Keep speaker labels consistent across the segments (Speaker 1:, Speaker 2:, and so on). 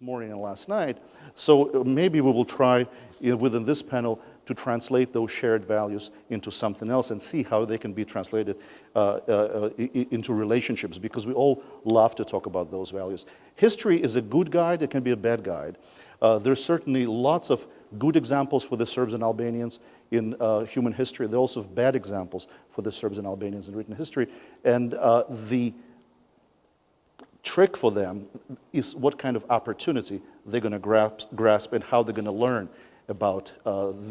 Speaker 1: this morning and last night. So maybe we will try within this panel to translate those shared values into something else and see how they can be translated into relationships, because we all love to talk about those values. History is a good guide, it can be a bad guide. There's certainly lots of good examples for the Serbs and Albanians in human history. There are also bad examples for the Serbs and Albanians in written history. And the trick for them is what kind of opportunity they're going to grasp and how they're going to learn about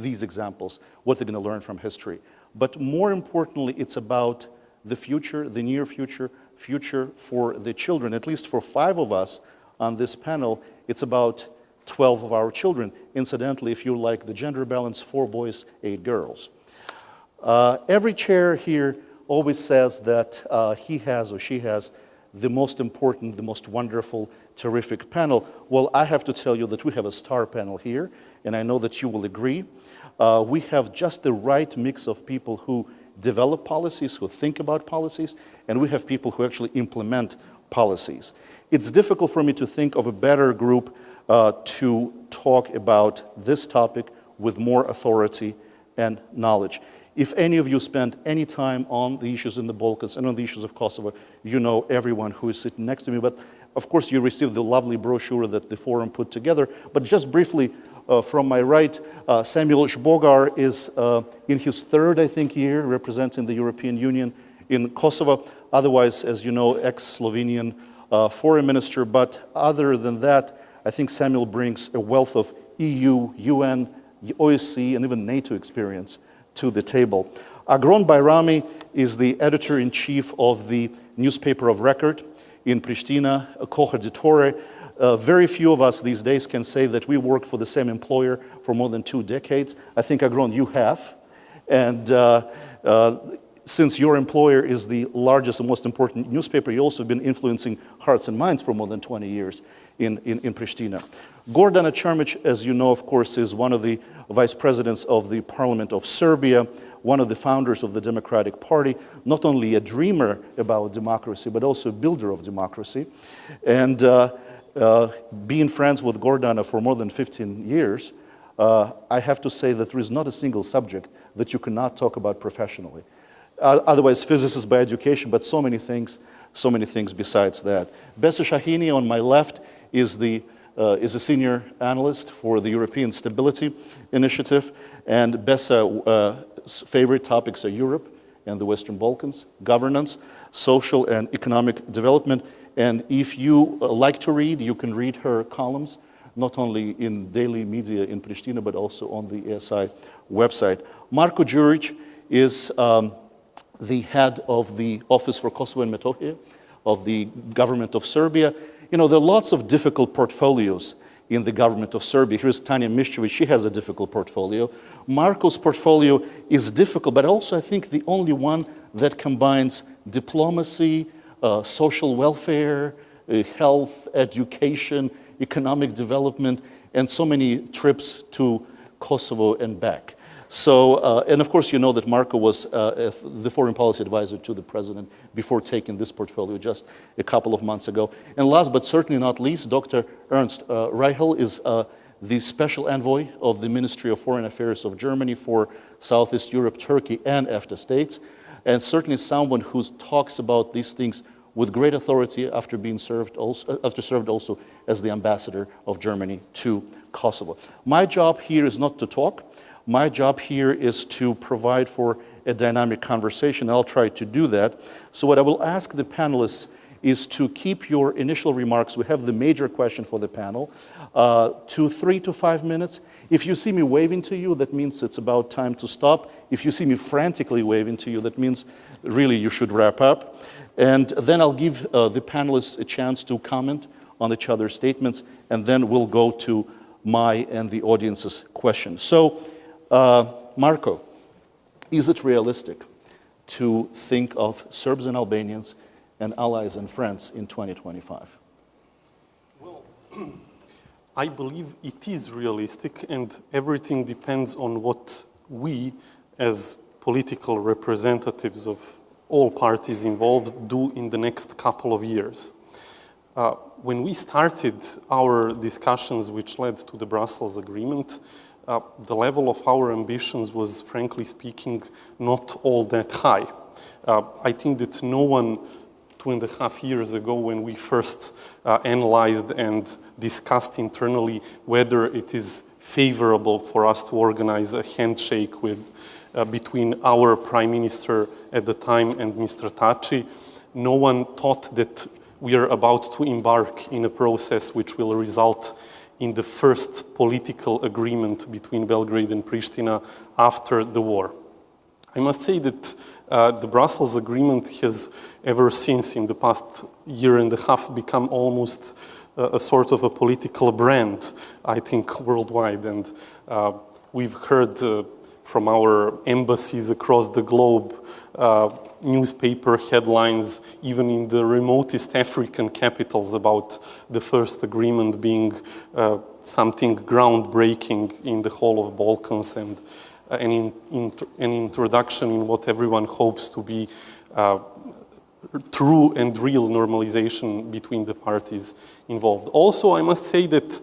Speaker 1: these examples, what they're going to learn from history. But more importantly, it's about the future, the near future, future for the children. At least for 5 of us on this panel, it's about 12 of our children. Incidentally, if you like the gender balance, 4 boys, 8 girls. Every chair here always says that he has or she has the most important, the most wonderful, terrific panel. Well, I have to tell you that we have a star panel here, and I know that you will agree. We have just the right mix of people who develop policies, who think about policies, and we have people who actually implement policies. It's difficult for me to think of a better group to talk about this topic with more authority and knowledge. If any of you spend any time on the issues in the Balkans and on the issues of Kosovo, you know everyone who is sitting next to me. But of course, you received the lovely brochure that the forum put together. But just briefly, from my right, Samuel Žbogar is in his 3rd, I think, year representing the European Union in Kosovo. Otherwise, as you know, ex-Slovenian foreign minister. But other than that, I think Samuel brings a wealth of EU, UN, OSCE, and even NATO experience to the table. Agron Bajrami is the editor-in-chief of the newspaper of record in Pristina, Koha Ditore. Very few of us these days can say that we worked for the same employer for more than 2 decades. I think, Agron, you have. And since your employer is the largest and most important newspaper, you've also been influencing hearts and minds for more than 20 years in Pristina. Gordana Čomić, as you know, of course, is one of the vice presidents of the Parliament of Serbia, one of the founders of the Democratic Party, not only a dreamer about democracy, but also a builder of democracy. And being friends with Gordana for more than 15 years, I have to say that there is not a single subject that you cannot talk about professionally. Otherwise, physicist by education, but so many things besides that. Besa Shahini on my left is a senior analyst for the European Stability Initiative, and Besa's favorite topics are Europe and the Western Balkans, governance, social and economic development. And if you like to read, you can read her columns, not only in daily media in Pristina, but also on the ESI website. Marko Đurić is the head of the Office for Kosovo and Metohija of the government of Serbia. You know, there are lots of difficult portfolios in the government of Serbia. Here's Tanja Miščević, she has a difficult portfolio. Marko's portfolio is difficult, but also I think the only one that combines diplomacy, social welfare, health, education, economic development, and so many trips to Kosovo and back. So, and of course you know that Marko was the foreign policy advisor to the president before taking this portfolio just a couple of months ago. And last but certainly not least, Dr. Ernst Reichel is the special envoy of the Ministry of Foreign Affairs of Germany for Southeast Europe, Turkey, and EFTA states, and certainly someone who talks about these things with great authority after being served also as the ambassador of Germany to Kosovo. My job here is not to talk. My job here is to provide for a dynamic conversation. I'll try to do that. So what I will ask the panelists is to keep your initial remarks. We have the major question for the panel, to 3 to 5 minutes. If you see me waving to you, that means it's about time to stop. If you see me frantically waving to you, that means really you should wrap up. And then I'll give the panelists a chance to comment on each other's statements, and then we'll go to my and the audience's question. So, Marko, is it realistic to think of Serbs and Albanians and allies and friends in 2025?
Speaker 2: Well, I believe it is realistic, and everything depends on what we, as political representatives of all parties involved, do in the next couple of years. When we started our discussions which led to the Brussels Agreement, the level of our ambitions was, frankly speaking, not all that high. I think that no one 2.5 years ago, when we first analyzed and discussed internally whether it is favorable for us to organize a handshake between our Prime Minister at the time and Mr. Tači, no one thought that we are about to embark in a process which will result in the first political agreement between Belgrade and Pristina after the war. I must say that the Brussels Agreement has ever since, in the past year and a half, become almost a sort of a political brand, I think, worldwide. And we've heard from our embassies across the globe, newspaper headlines, even in the remotest African capitals, about the first agreement being something groundbreaking in the whole of Balkans and an introduction in what everyone hopes to be true and real normalization between the parties involved. Also, I must say that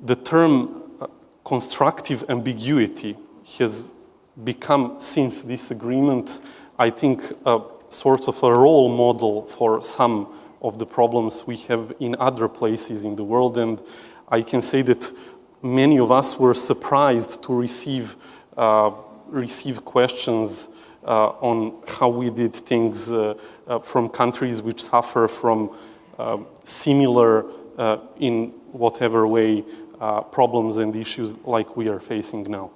Speaker 2: the term constructive ambiguity has become, since this agreement, I think, a sort of a role model for some of the problems we have in other places in the world. And I can say that many of us were surprised to receive questions on how we did things from countries which suffer from similar, in whatever way, problems and issues like we are facing now,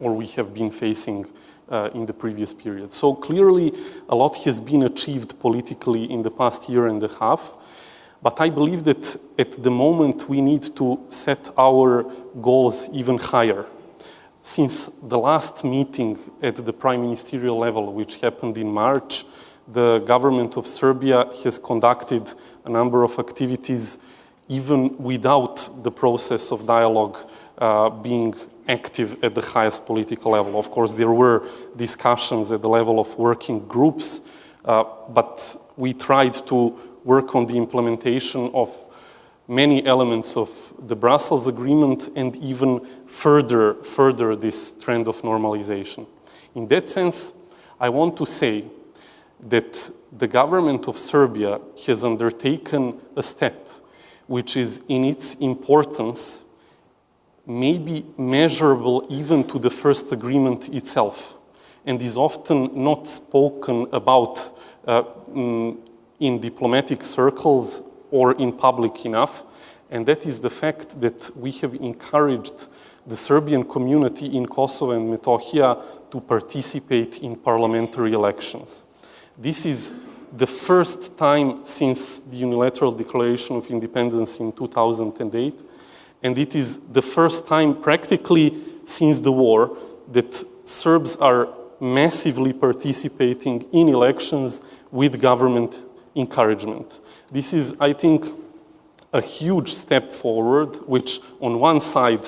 Speaker 2: or we have been facing in the previous period. So clearly, a lot has been achieved politically in the past year and a half. But I believe that at the moment we need to set our goals even higher. Since the last meeting at the prime ministerial level, which happened in March, the government of Serbia has conducted a number of activities even without the process of dialogue being active at the highest political level. Of course, there were discussions at the level of working groups, but we tried to work on the implementation of many elements of the Brussels Agreement and even further this trend of normalization. In that sense, I want to say that the government of Serbia has undertaken a step which is in its importance maybe measurable even to the first agreement itself, and is often not spoken about in diplomatic circles or in public enough, and that is the fact that we have encouraged the Serbian community in Kosovo and Metohija to participate in parliamentary elections. This is the first time since the unilateral declaration of independence in 2008, and it is the first time practically since the war that Serbs are massively participating in elections with government encouragement. This is, I think, a huge step forward, which on one side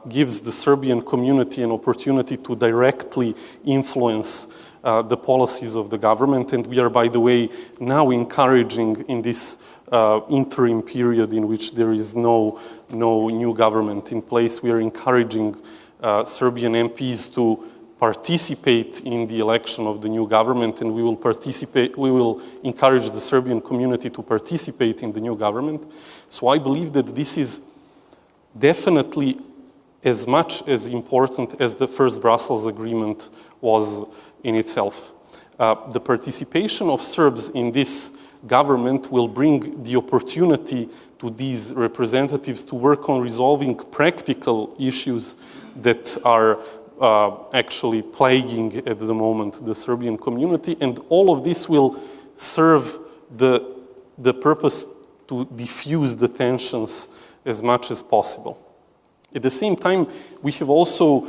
Speaker 2: gives the Serbian community an opportunity to directly influence the policies of the government. And we are, by the way, now encouraging in this interim period in which there is no new government in place, we are encouraging Serbian MPs to participate in the election of the new government, and we will encourage the Serbian community to participate in the new government. So I believe that this is definitely as much as important as the first Brussels Agreement was in itself. The participation of Serbs in this government will bring the opportunity to these representatives to work on resolving practical issues that are actually plaguing at the moment the Serbian community, and all of this will serve the purpose to diffuse the tensions as much as possible. At the same time, we have also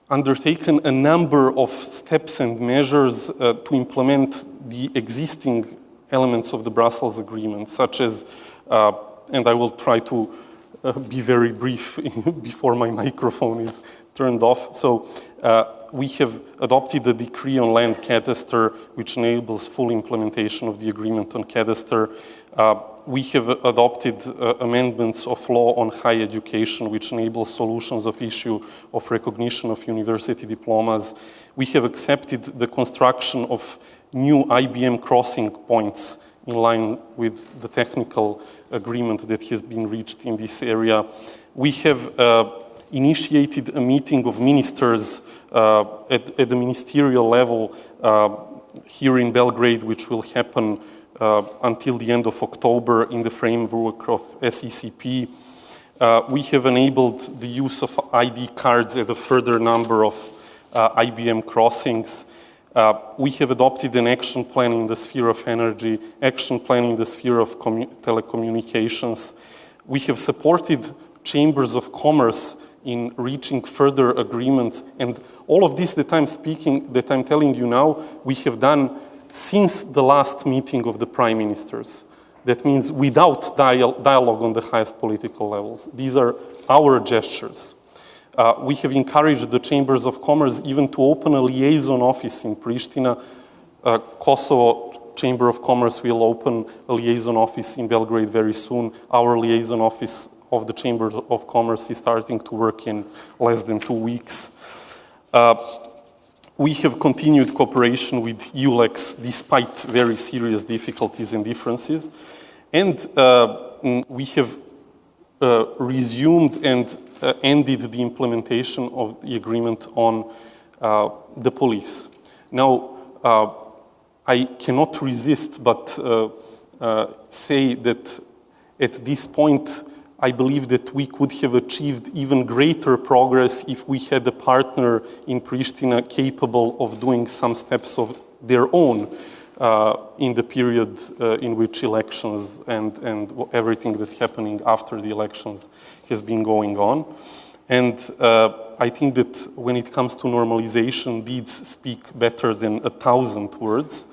Speaker 2: undertaken a number of steps and measures to implement the existing elements of the Brussels Agreement, such as, and I will try to be very brief before my microphone is turned off. So We have adopted a decree on land cadastre, which enables full implementation of the agreement on cadastre. We have adopted amendments of law on higher education, which enables solutions of issue of recognition of university diplomas. We have accepted the construction of new IBM crossing points in line with the technical agreement that has been reached in this area. We have initiated a meeting of ministers at the ministerial level here in Belgrade, which will happen until the end of October in the framework of SECP. We have enabled the use of ID cards at a further number of IBM crossings. We have adopted an action plan in the sphere of energy, action plan in the sphere of telecommunications. We have supported chambers of commerce in reaching further agreements, and all of this that I'm telling you now, we have done since the last meeting of the prime ministers. That means without dialogue on the highest political levels. These are our gestures. We have encouraged the chambers of commerce even to open a liaison office in Pristina. Kosovo Chamber of Commerce will open a liaison office in Belgrade very soon. Our liaison office of the Chamber of Commerce is starting to work in less than 2 weeks. We have continued cooperation with ULEX despite very serious difficulties and differences. And we have resumed and ended the implementation of the agreement on the police. Now, I cannot resist but say that at this point, I believe that we could have achieved even greater progress if we had a partner in Pristina capable of doing some steps of their own in the period in which elections and everything that's happening after the elections has been going on. And I think that when it comes to normalization, deeds speak better than 1,000 words.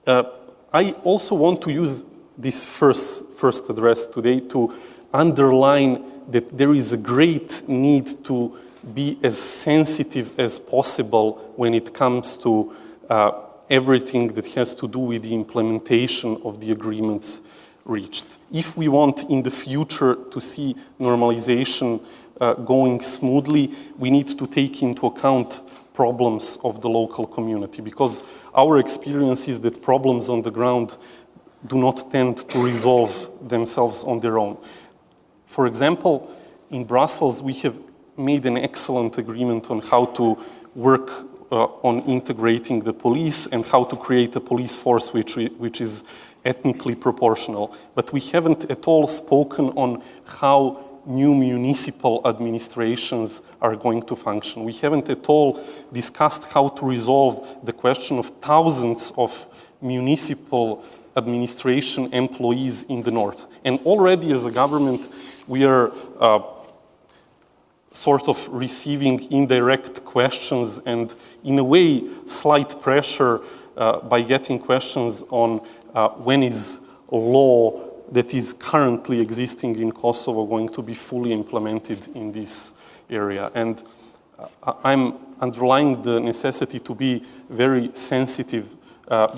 Speaker 2: I also want to use this first address today to underline that there is a great need to be as sensitive as possible when it comes to everything that has to do with the implementation of the agreements reached. If we want in the future to see normalization going smoothly, we need to take into account problems of the local community, because our experience is that problems on the ground do not tend to resolve themselves on their own. For example, in Brussels, we have made an excellent agreement on how to work on integrating the police and how to create a police force which is ethnically proportional. But we haven't at all spoken on how new municipal administrations are going to function. We haven't at all discussed how to resolve the question of thousands of municipal administration employees in the north. And already as a government, we are sort of receiving indirect questions and in a way slight pressure by getting questions on when is law that is currently existing in Kosovo going to be fully implemented in this area. And I'm underlying the necessity to be very sensitive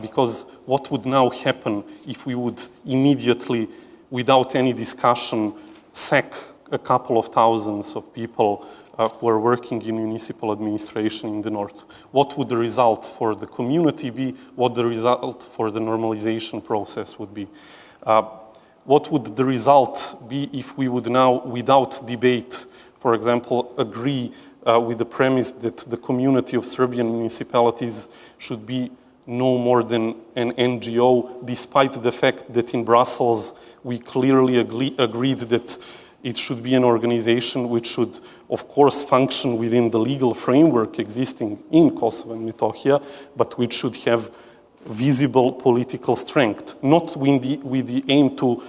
Speaker 2: because what would now happen if we would immediately, without any discussion, sack a couple of thousands of people who are working in municipal administration in the north? What would the result for the community be? What the result for the normalization process would be? What would the result be if we would now, without debate, for example, agree with the premise that the community of Serbian municipalities should be no more than an NGO, despite the fact that in Brussels we clearly agreed that it should be an organization which should, of course, function within the legal framework existing in Kosovo and Metohija, but which should have visible political strength, not with the aim to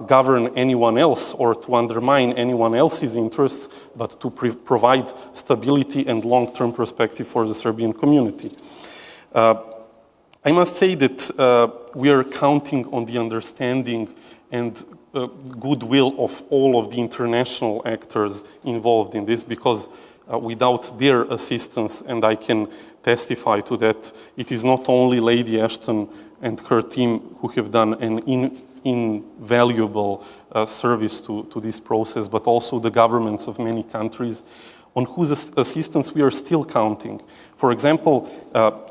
Speaker 2: govern anyone else or to undermine anyone else's interests, but to provide stability and long-term perspective for the Serbian community. I must say that we are counting on the understanding and goodwill of all of the international actors involved in this, because without their assistance, and I can testify to that, it is not only Lady Ashton and her team who have done an invaluable service to this process, but also the governments of many countries on whose assistance we are still counting. For example,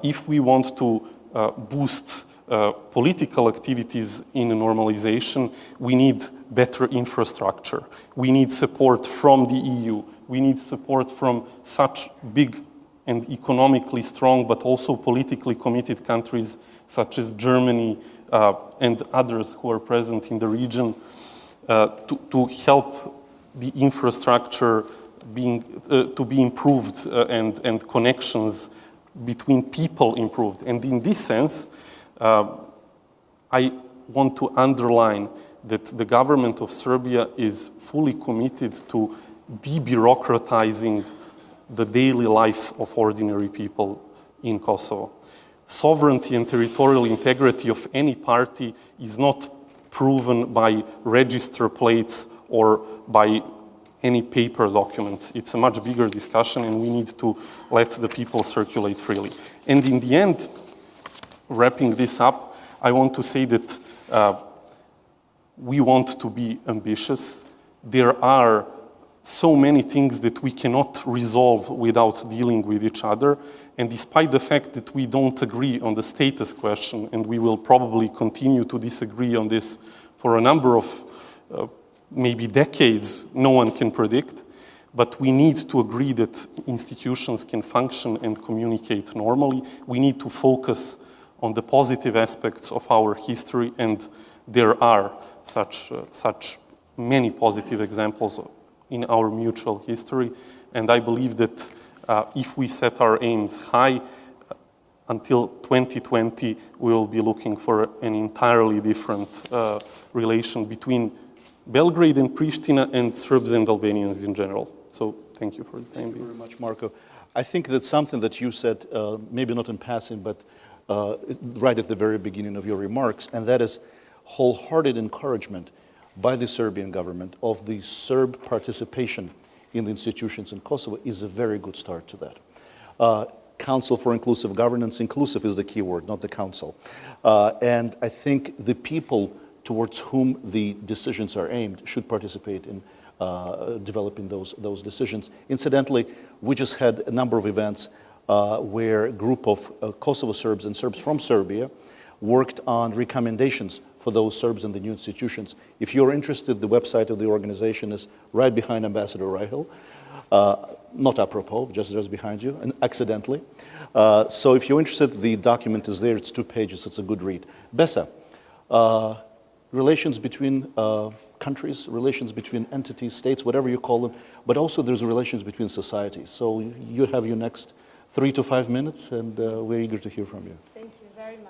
Speaker 2: if we want to boost political activities in normalization, we need better infrastructure. We need support from the EU. We need support from such big and economically strong, but also politically committed countries such as Germany and others who are present in the region to help the infrastructure to be improved and connections between people improved. And in this sense, I want to underline that the government of Serbia is fully committed to de-bureaucratizing the daily life of ordinary people in Kosovo. Sovereignty and territorial integrity of any party is not proven by register plates or by any paper documents. It's a much bigger discussion, and we need to let the people circulate freely. And in the end, wrapping this up, I want to say that we want to be ambitious. There are so many things that we cannot resolve without dealing with each other. And despite the fact that we don't agree on the status question, and we will probably continue to disagree on this for a number of maybe decades, no one can predict, but we need to agree that institutions can function and communicate normally. We need to focus on the positive aspects of our history, and there are such many positive examples in our mutual history. And I believe that if we set our aims high, until 2020, we will be looking for an entirely different relation between Belgrade and Pristina and Serbs and Albanians in general. So thank you for the time being.
Speaker 1: Thank you very much, Marko. I think that's something that you said, maybe not in passing, but right at the very beginning of your remarks, and that is wholehearted encouragement by the Serbian government of the Serb participation in the institutions in Kosovo is a very good start to that. Council for Inclusive Governance, inclusive is the key word, not the council. And I think the people towards whom the decisions are aimed should participate in developing those decisions. Incidentally, we just had a number of events where a group of Kosovo Serbs and Serbs from Serbia worked on recommendations for those Serbs in the new institutions. If you're interested, the website of the organization is right behind Ambassador Reichel. Not apropos, just behind you, and accidentally. So if you're interested, the document is there. It's 2 pages. It's a good read. Besa, relations between countries, relations between entities, states, whatever you call them, but also there's relations between societies. So you have your next 3 to 5 minutes, and we're eager to hear from you.
Speaker 3: Thank you very much.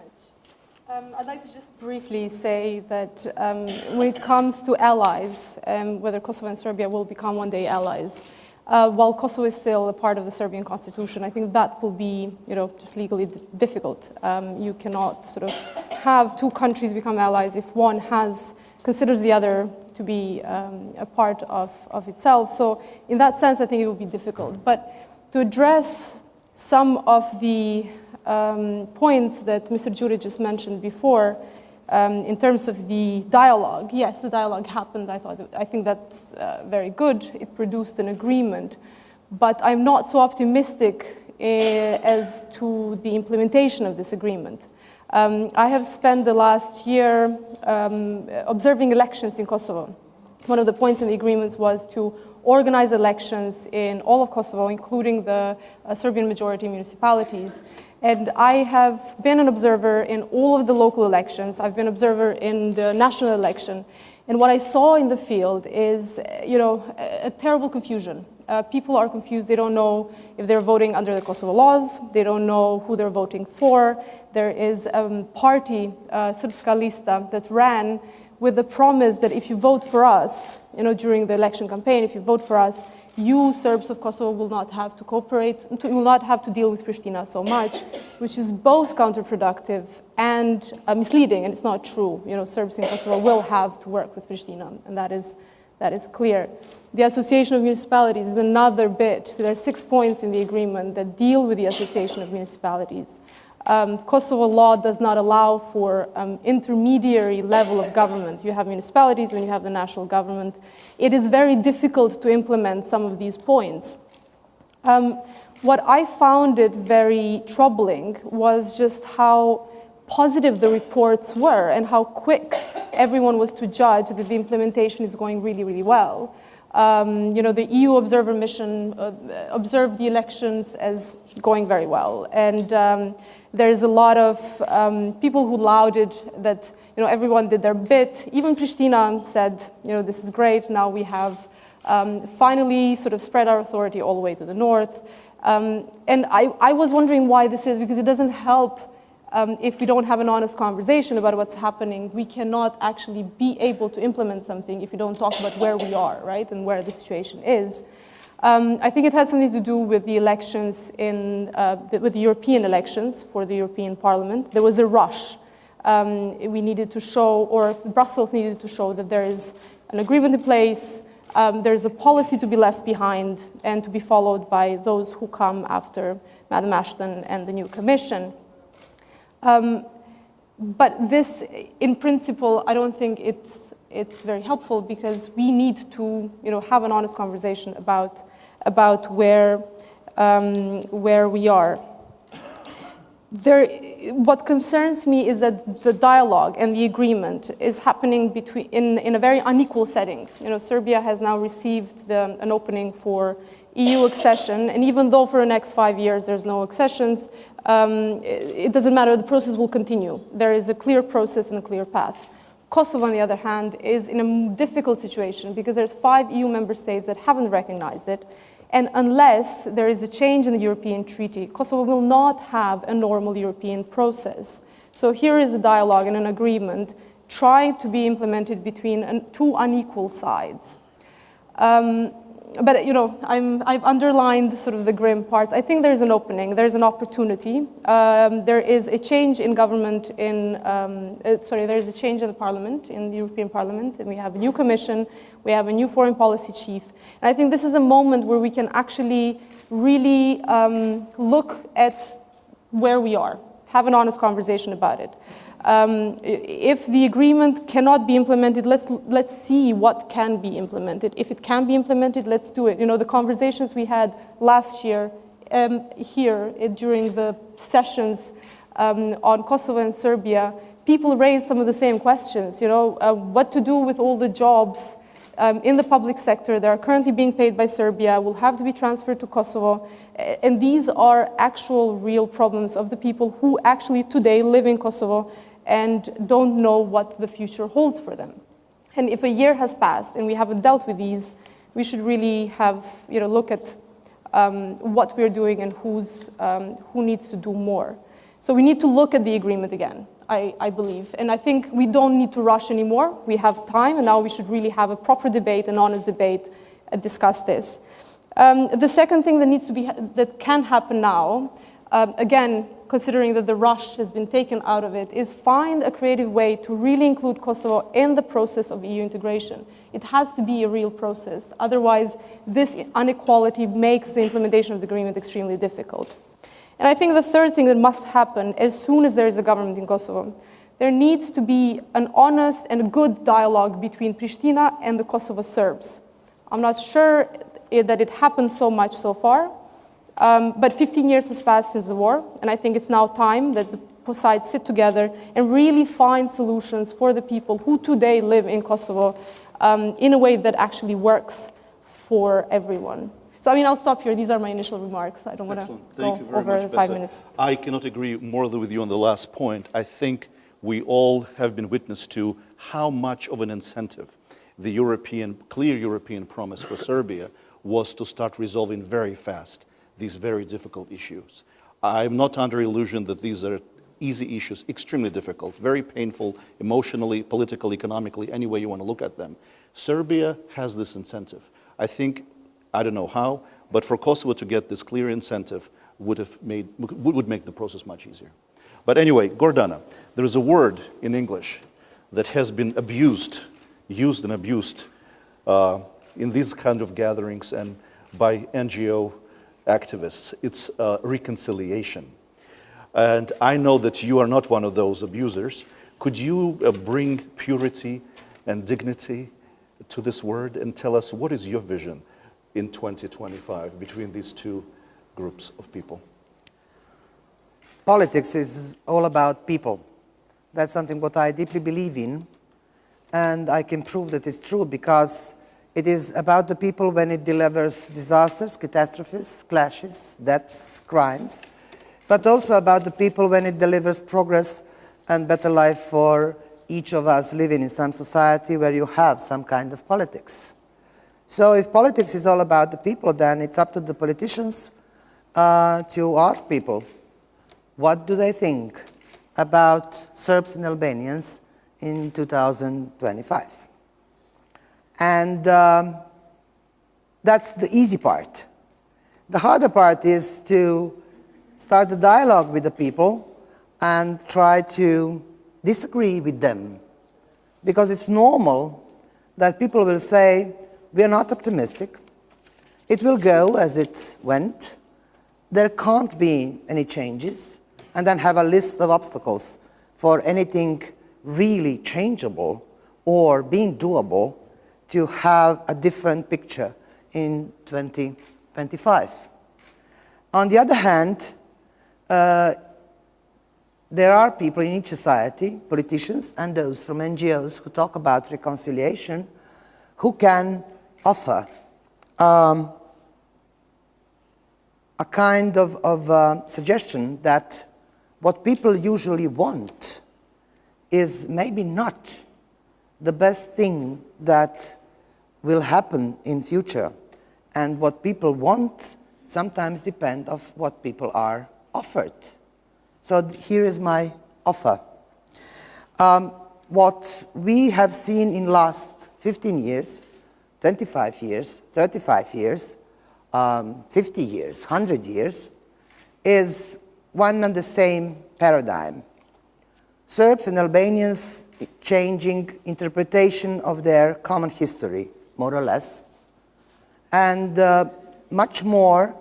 Speaker 3: I'd like to just briefly say that when it comes to allies, whether Kosovo and Serbia will become one day allies, while Kosovo is still a part of the Serbian constitution, I think that will be, just legally difficult. You cannot sort of have 2 countries become allies if one considers the other to be a part of itself. So in that sense, I think it will be difficult. But to address some of the points that Mr. Đurić just mentioned before, in terms of the dialogue, yes, the dialogue happened. I think that's very good. It produced an agreement, but I'm not so optimistic as to the implementation of this agreement. I have spent the last year observing elections in Kosovo. One of the points in the agreements was to organize elections in all of Kosovo, including the Serbian majority municipalities. And I have been an observer in all of the local elections. I've been an observer in the national election. And what I saw in the field is, a terrible confusion. People are confused. They don't know if they're voting under the Kosovo laws. They don't know who they're voting for. There is a party, Srpska Lista, that ran with the promise that if you vote for us, during the election campaign, if you vote for us, you, Serbs of Kosovo, will not have to cooperate, will not have to deal with Pristina so much, which is both counterproductive and misleading, and it's not true. Serbs in Kosovo will have to work with Pristina, and that is that is clear. The association of municipalities is another bit. So there are 6 points in the agreement that deal with the association of municipalities. Kosovo law does not allow for intermediary level of government. You have municipalities and you have the national government. It is very difficult to implement some of these points. What I found it very troubling was just how positive the reports were and how quick everyone was to judge that the implementation is going really, really well. The EU observer mission observed the elections as going very well. And there's a lot of people who lauded that everyone did their bit. Even Pristina said, this is great, now we have finally sort of spread our authority all the way to the north. And I was wondering why this is, because it doesn't help if we don't have an honest conversation about what's happening. We cannot actually be able to implement something if we don't talk about where we are, right, and where the situation is. I think it has something to do with the elections with the European elections for the European Parliament. There was a rush. We needed to show, or Brussels needed to show, that there is an agreement in place, there is a policy to be left behind and to be followed by those who come after Madam Ashton and the new Commission. But this, in principle, I don't think it's very helpful, because we need to have an honest conversation about where we are. What concerns me is that the dialogue and the agreement is happening in a very unequal setting. Serbia has now received an opening for EU accession, and even though for the next 5 years there's no accessions, it doesn't matter, the process will continue. There is a clear process and a clear path. Kosovo, on the other hand, is in a difficult situation because there's 5 EU member states that haven't recognized it, and unless there is a change in the European treaty, Kosovo will not have a normal European process. So here is a dialogue and an agreement trying to be implemented between 2 unequal sides. But I've underlined sort of the grim parts. I think there's an opening, there's an opportunity. There is a change in government there's a change in the parliament, in the European Parliament, and we have a new commission, we have a new foreign policy chief. And I think this is a moment where we can actually really look at where we are, have an honest conversation about it. If the agreement cannot be implemented, let's see what can be implemented. If it can be implemented, let's do it. The conversations we had last year here during the sessions on Kosovo and Serbia, people raised some of the same questions. What to do with all the jobs in the public sector that are currently being paid by Serbia will have to be transferred to Kosovo. And these are actual real problems of the people who actually today live in Kosovo and don't know what the future holds for them. And if a year has passed and we haven't dealt with these, we should really have, look at what we're doing and who needs to do more. So we need to look at the agreement again, I believe. And I think we don't need to rush anymore. We have time, and now we should really have a proper debate, an honest debate, and discuss this. The second thing that can happen now, again, considering that the rush has been taken out of it, is find a creative way to really include Kosovo in the process of EU integration. It has to be a real process. Otherwise, this inequality makes the implementation of the agreement extremely difficult. And I think the third thing that must happen as soon as there is a government in Kosovo, there needs to be an honest and a good dialogue between Pristina and the Kosovo Serbs. I'm not sure that it happened so much so far, but 15 years has passed since the war, and I think it's now time that the sides sit together and really find solutions for the people who today live in Kosovo in a way that actually works for everyone. So, I'll stop here. These are my initial remarks. I don't want to go over 5 minutes.
Speaker 1: I cannot agree more with you on the last point. I think we all have been witness to how much of an incentive the clear European promise for Serbia was to start resolving very fast these very difficult issues. I'm not under illusion that these are easy issues, extremely difficult, very painful, emotionally, politically, economically, any way you want to look at them. Serbia has this incentive. I think, I don't know how, but for Kosovo to get this clear incentive would make the process much easier. But anyway, Gordana, there is a word in English that has been used and abused in these kind of gatherings and by NGO activists. It's reconciliation. And I know that you are not one of those abusers. Could you bring purity and dignity to this word and tell us what is your vision in 2025 between these two groups of people?
Speaker 4: Politics is all about people. That's something what I deeply believe in, and I can prove that it's true because it is about the people when it delivers disasters, catastrophes, clashes, deaths, crimes, but also about the people when it delivers progress and better life for each of us living in some society where you have some kind of politics. So if politics is all about the people, then it's up to the politicians to ask people, what do they think about Serbs and Albanians in 2025? And that's the easy part. The harder part is to start a dialogue with the people and try to disagree with them. Because it's normal that people will say, we are not optimistic. It will go as it went. There can't be any changes. And then have a list of obstacles for anything really changeable or being doable to have a different picture in 2025. On the other hand, there are people in each society, politicians and those from NGOs who talk about reconciliation, who can offer a kind of suggestion that what people usually want is maybe not the best thing that will happen in future. And what people want sometimes depend on what people are offered. So here is my offer. What we have seen in last 15 years, 25 years, 35 years, 50 years, 100 years, is one and the same paradigm. Serbs and Albanians changing interpretation of their common history, more or less, and much more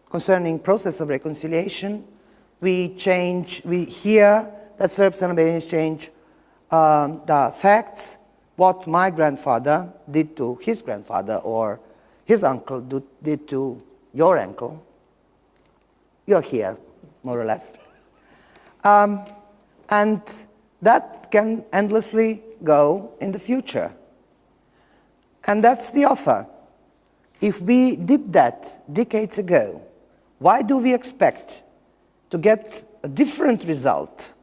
Speaker 4: concerning process of reconciliation. We hear that Serbs and Albanians change the facts, what my grandfather did to his grandfather or his uncle did to your uncle. You're here, more or less. And that can endlessly go in the future. And that's the offer. If we did that decades ago, why do we expect to get a different result,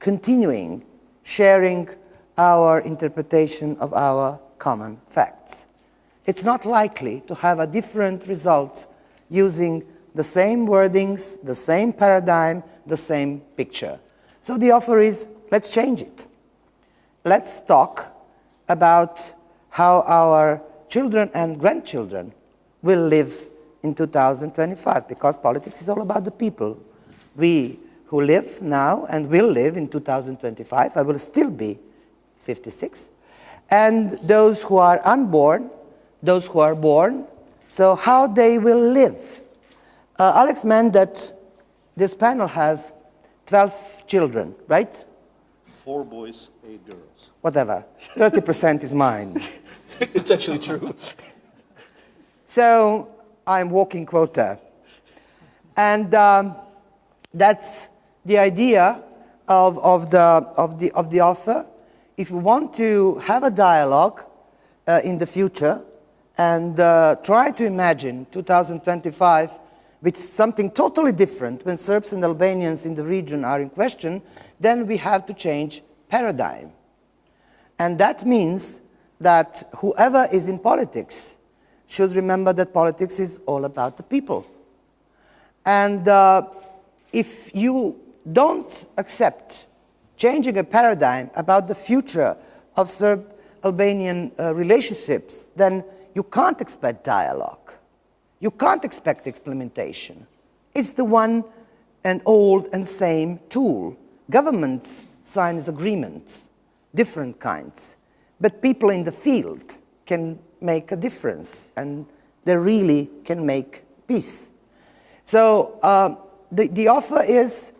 Speaker 4: continuing sharing our interpretation of our common facts? It's not likely to have a different result using the same wordings, the same paradigm, the same picture. So the offer is, let's change it. Let's talk about how our children and grandchildren will live in 2025, because politics is all about the people. We who live now and will live in 2025, I will still be 56, and those who are unborn, those who are born, so how they will live. Alex meant that this panel has 12 children, right?
Speaker 1: 4 boys, 8 girls.
Speaker 4: Whatever. 30% is mine.
Speaker 1: It's actually true.
Speaker 4: So I'm walking quota. And that's the idea of the offer. If we want to have a dialogue in the future and try to imagine 2025 with something totally different when Serbs and Albanians in the region are in question, then we have to change paradigm. And that means that whoever is in politics should remember that politics is all about the people. And if you don't accept changing a paradigm about the future of Serb-Albanian relationships, then you can't expect dialogue. You can't expect implementation. It's the one and old and same tool. Governments sign agreements, different kinds, but people in the field can make a difference, and they really can make peace. So the offer is,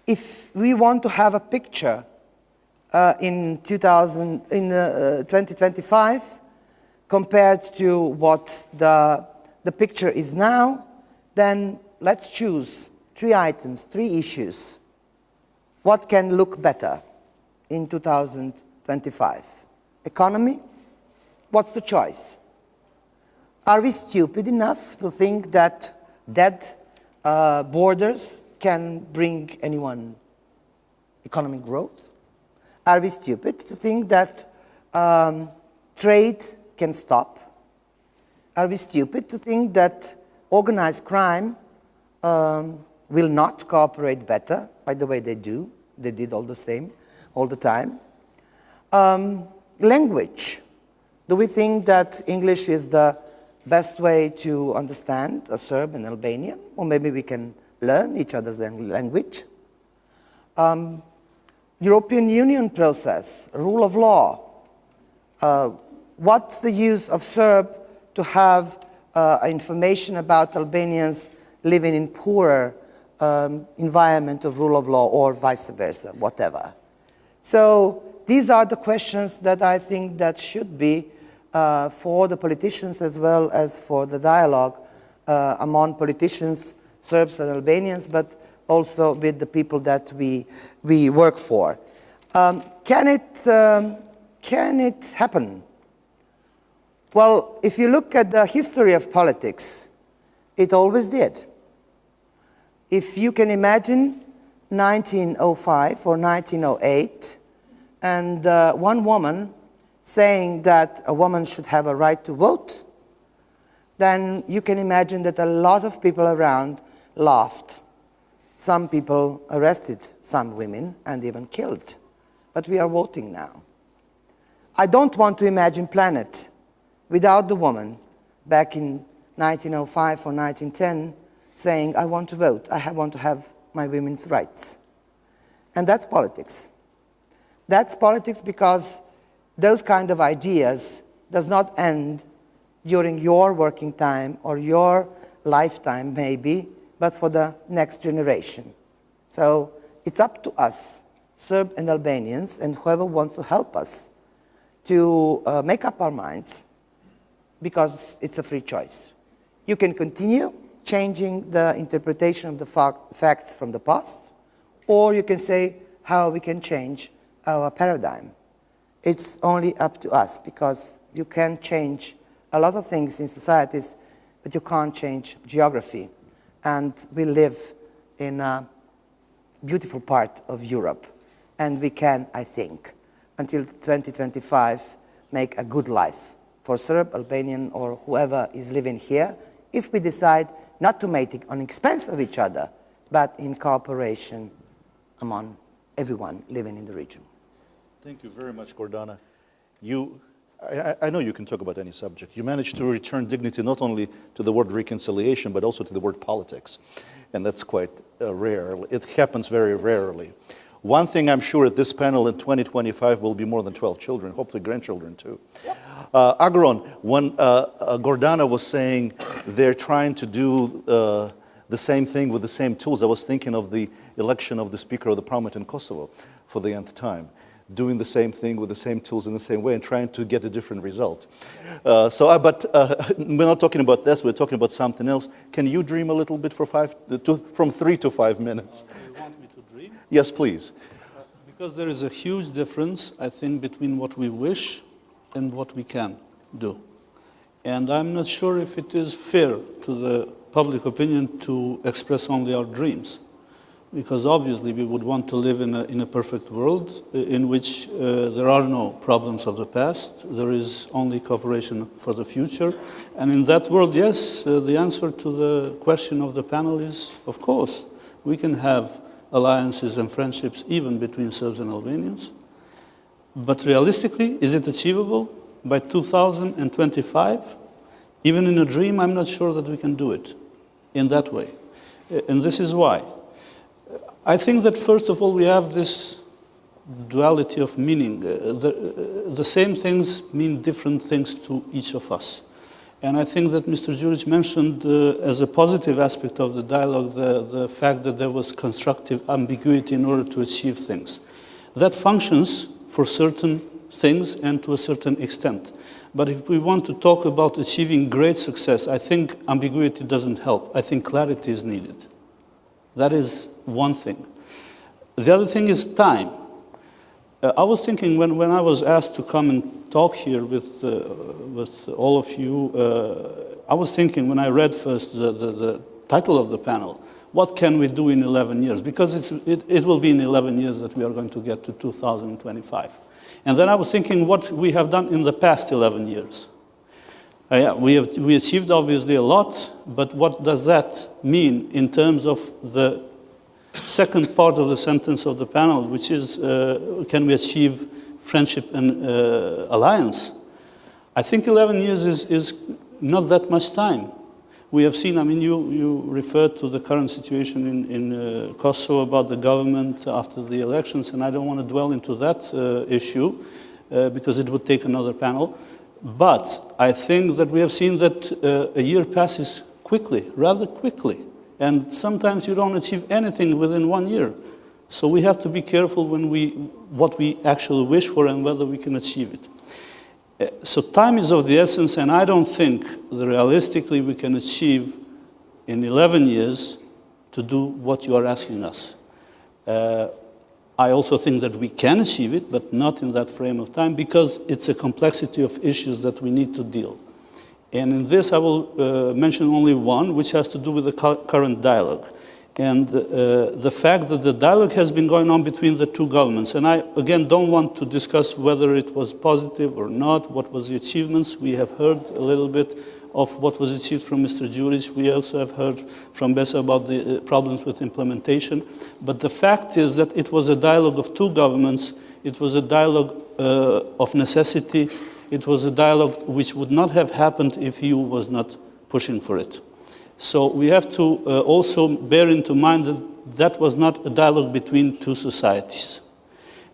Speaker 4: if we want to have a picture in 2025 compared to what the picture is now, then let's choose 3 items, 3 issues. What can look better in 2025? Economy? What's the choice? Are we stupid enough to think that dead borders can bring anyone economic growth? Are we stupid to think that trade can stop? Are we stupid to think that organized crime will not cooperate better? By the way, they do. They did all the same, all the time. Language. Do we think that English is the best way to understand a Serb and Albanian? Or maybe we can learn each other's language. European Union process, rule of law. What's the use of Serb to have information about Albanians living in poorer environment of rule of law, or vice versa, whatever? So these are the questions that I think that should be for the politicians as well as for the dialogue among politicians, Serbs and Albanians, but also with the people that we work for. Can it happen? Well, if you look at the history of politics, it always did. If you can imagine 1905 or 1908, and one woman saying that a woman should have a right to vote, then you can imagine that a lot of people around laughed. Some people arrested some women and even killed. But we are voting now. I don't want to imagine planet without the woman back in 1905 or 1910 saying, I want to vote, I want to have my women's rights. And that's politics. That's politics because those kind of ideas does not end during your working time or your lifetime maybe, but for the next generation. So it's up to us, Serb and Albanians, and whoever wants to help us to make up our minds, because it's a free choice. You can continue changing the interpretation of the facts from the past, or you can say how we can change our paradigm. It's only up to us, because you can change a lot of things in societies, but you can't change geography. And we live in a beautiful part of Europe, and we can, I think, until 2025, make a good life for Serb, Albanian, or whoever is living here, if we decide not to make it on expense of each other, but in cooperation among everyone living in the region.
Speaker 1: Thank you very much, Gordana. I know you can talk about any subject. You managed to return dignity not only to the word reconciliation, but also to the word politics. And that's quite rare. It happens very rarely. One thing I'm sure at this panel in 2025 will be more than 12 children, hopefully grandchildren too. Yep. Agron, when Gordana was saying they're trying to do the same thing with the same tools, I was thinking of the election of the Speaker of the Parliament in Kosovo for the nth time, doing the same thing with the same tools in the same way and trying to get a different result. But we're not talking about this, we're talking about something else. Can you dream a little bit for from 3 to 5 minutes?
Speaker 5: You want me to dream?
Speaker 1: Yes, please.
Speaker 5: Because there is a huge difference, I think, between what we wish and what we can do. And I'm not sure if it is fair to the public opinion to express only our dreams. Because obviously we would want to live in a perfect world in which there are no problems of the past, there is only cooperation for the future. And in that world, yes, the answer to the question of the panel is, of course, we can have alliances and friendships even between Serbs and Albanians. But realistically, is it achievable by 2025? Even in a dream, I'm not sure that we can do it in that way. And this is why. I think that first of all, we have this duality of meaning. The same things mean different things to each of us. And I think that Mr. Đurić mentioned as a positive aspect of the dialogue the fact that there was constructive ambiguity in order to achieve things. That functions for certain things and to a certain extent. But if we want to talk about achieving great success, I think ambiguity doesn't help. I think clarity is needed. That is one thing. The other thing is time. I was thinking when I was asked to come and talk here with all of you, I was thinking when I read first the title of the panel, what can we do in 11 years? Because it will be in 11 years that we are going to get to 2025. And then I was thinking what we have done in the past 11 years. We achieved obviously a lot, but what does that mean in terms of the second part of the sentence of the panel, which is, can we achieve friendship and alliance? I think 11 years is not that much time. We have seen, I mean, you referred to the current situation in Kosovo about the government after the elections, and I don't want to dwell into that issue because it would take another panel. But I think that we have seen that a year passes quickly, rather quickly. And sometimes you don't achieve anything within 1 year. So we have to be careful what we actually wish for and whether we can achieve it. So time is of the essence, and I don't think that realistically we can achieve in 11 years to do what you are asking us. I also think that we can achieve it, but not in that frame of time, because it's a complexity of issues that we need to deal. And in this, I will mention only one, which has to do with the current dialogue. And the fact that the dialogue has been going on between the two governments. And I, again, don't want to discuss whether it was positive or not, what was the achievements. We have heard a little bit of what was achieved from Mr. Đurić. We also have heard from Besa about the problems with implementation. But the fact is that it was a dialogue of two governments. It was a dialogue of necessity. It was a dialogue which would not have happened if EU was not pushing for it. So we have to also bear into mind that that was not a dialogue between two societies.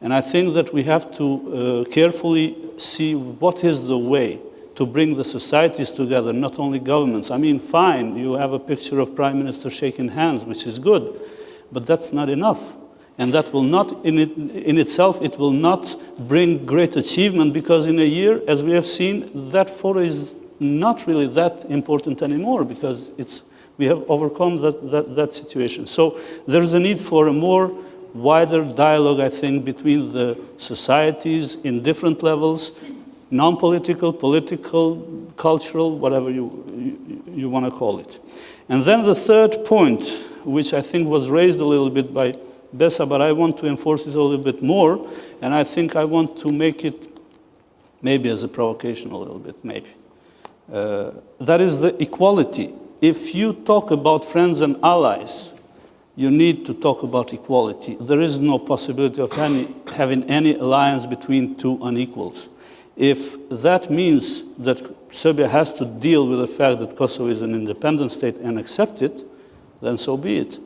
Speaker 5: And I think that we have to carefully see what is the way to bring the societies together, not only governments. I mean, fine, you have a picture of Prime Minister shaking hands, which is good, but that's not enough. And that will not, in itself, it will not bring great achievement, because in a year, as we have seen, that photo is not really that important anymore, because we have overcome that situation. So there is a need for a more wider dialogue, I think, between the societies in different levels, non-political, political, cultural, whatever you want to call it. And then the third point, which I think was raised a little bit by Besa, but I want to enforce it a little bit more, and I think I want to make it maybe as a provocation a little bit, maybe. That is the equality. If you talk about friends and allies, you need to talk about equality. There is no possibility of having any alliance between two unequals. If that means that Serbia has to deal with the fact that Kosovo is an independent state and accept it, then so be it.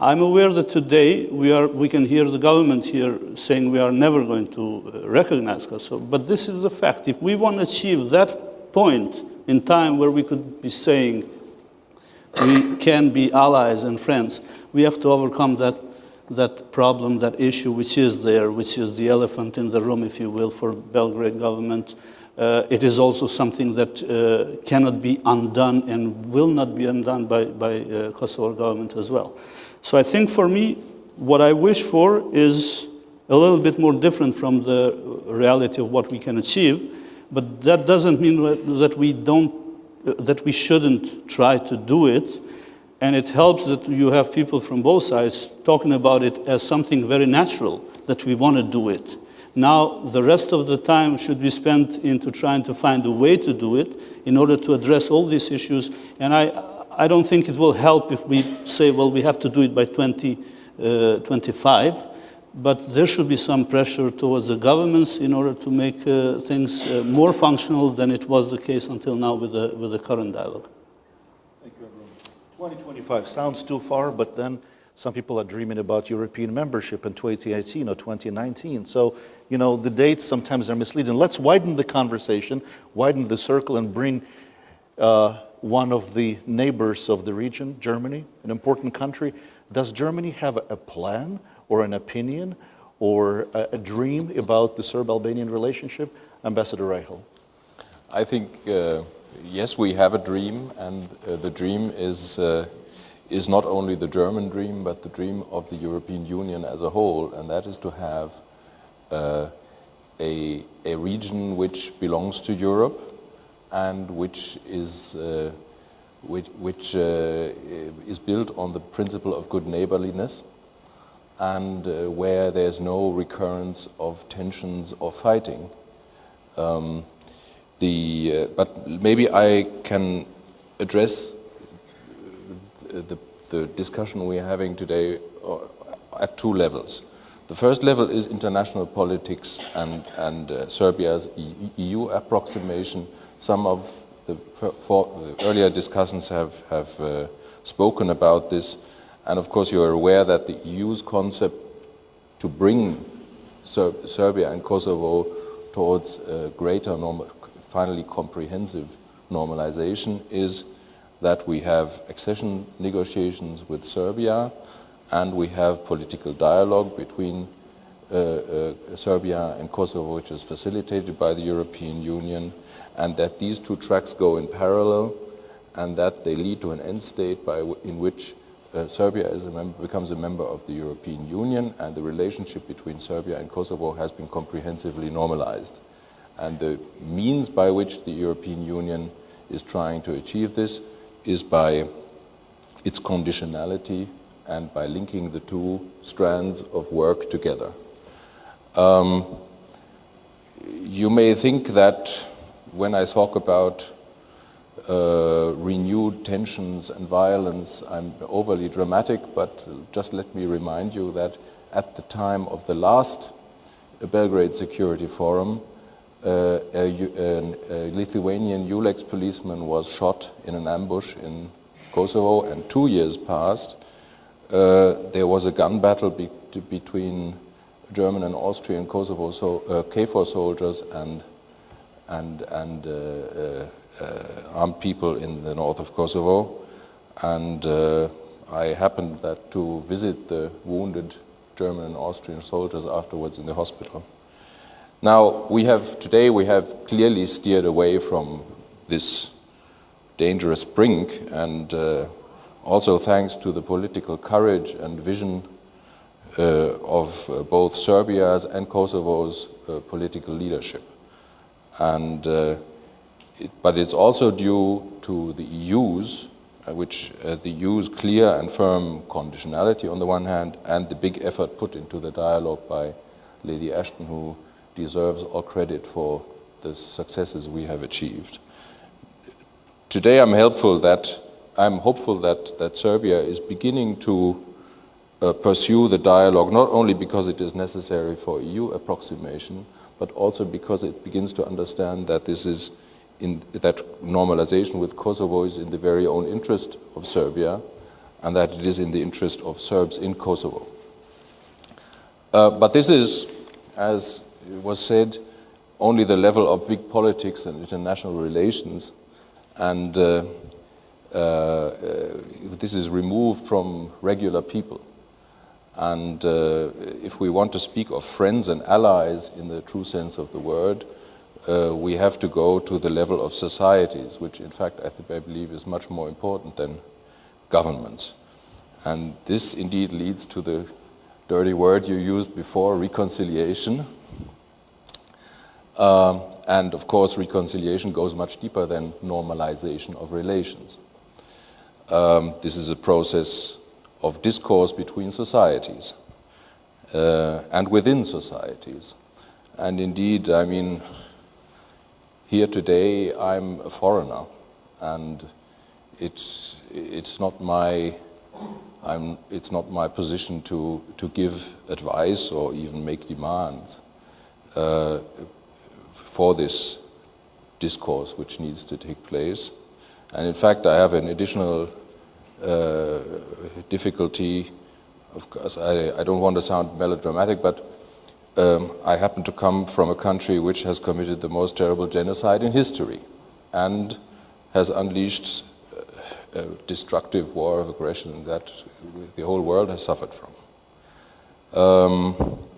Speaker 5: I'm aware that today we can hear the government here saying we are never going to recognize Kosovo, but this is the fact. If we want to achieve that point in time where we could be saying we can be allies and friends, we have to overcome that problem, that issue which is there, which is the elephant in the room, if you will, for Belgrade government. It is also something that cannot be undone and will not be undone by Kosovo government as well. So I think for me, what I wish for is a little bit more different from the reality of what we can achieve, but that doesn't mean that we shouldn't try to do it. And it helps that you have people from both sides talking about it as something very natural, that we want to do it. Now, the rest of the time should be spent into trying to find a way to do it in order to address all these issues. And I don't think it will help if we say, well, we have to do it by 2025, but there should be some pressure towards the governments in order to make things more functional than it was the case until now with the current dialogue.
Speaker 1: Thank you, everyone. 2025 sounds too far, but then Some people are dreaming about European membership in 2018 or 2019. So, the dates sometimes are misleading. Let's widen the conversation, widen the circle, and bring one of the neighbors of the region, Germany, an important country. Does Germany have a plan or an opinion or a dream about the Serb-Albanian relationship? Ambassador Reichel.
Speaker 6: I think, yes, we have a dream, and the dream is not only the German dream, but the dream of the European Union as a whole, and that is to have a region which belongs to Europe and which is built on the principle of good neighborliness, and where there's no recurrence of tensions or fighting. But maybe I can address the discussion we're having today at two levels. The first level is international politics and Serbia's EU approximation. Some of the earlier discussions have spoken about this, and of course you're aware that the EU's concept to bring Serbia and Kosovo towards greater, finally comprehensive normalization is that we have accession negotiations with Serbia, and we have political dialogue between Serbia and Kosovo, which is facilitated by the European Union, and that these two tracks go in parallel, and that they lead to an end state in which Serbia becomes a member of the European Union, and the relationship between Serbia and Kosovo has been comprehensively normalized. And the means by which the European Union is trying to achieve this is by its conditionality and by linking the two strands of work together. You may think that when I talk about renewed tensions and violence, I'm overly dramatic, but just let me remind you that at the time of the last Belgrade Security Forum, a Lithuanian ULEX policeman was shot in an ambush in Kosovo, and 2 years passed. There was a gun battle between German and Austrian Kosovo KFOR soldiers and armed people in the north of Kosovo, and I happened to visit the wounded German and Austrian soldiers afterwards in the hospital. Now, today we have clearly steered away from this dangerous brink, and also thanks to the political courage and vision of both Serbia's and Kosovo's political leadership. But it's also due to the EU's, the EU's clear and firm conditionality on the one hand, and the big effort put into the dialogue by Lady Ashton, who deserves all credit for the successes we have achieved. Today I'm hopeful that Serbia is beginning to pursue the dialogue, not only because it is necessary for EU approximation, but also because it begins to understand that that normalization with Kosovo is in the very own interest of Serbia, and that it is in the interest of Serbs in Kosovo. But this is, as it was said, only the level of big politics and international relations, and this is removed from regular people. And if we want to speak of friends and allies in the true sense of the word, we have to go to the level of societies, which in fact I believe is much more important than governments. And this indeed leads to the dirty word you used before, reconciliation. And of course, reconciliation goes much deeper than normalization of relations. This is a process of discourse between societies and within societies. And indeed, I mean, here today I'm a foreigner, and it's not my position to give advice or even make demands for this discourse which needs to take place. And in fact, I have an additional difficulty Of course, I don't want to sound melodramatic, but I happen to come from a country which has committed the most terrible genocide in history and has unleashed a destructive war of aggression that the whole world has suffered from.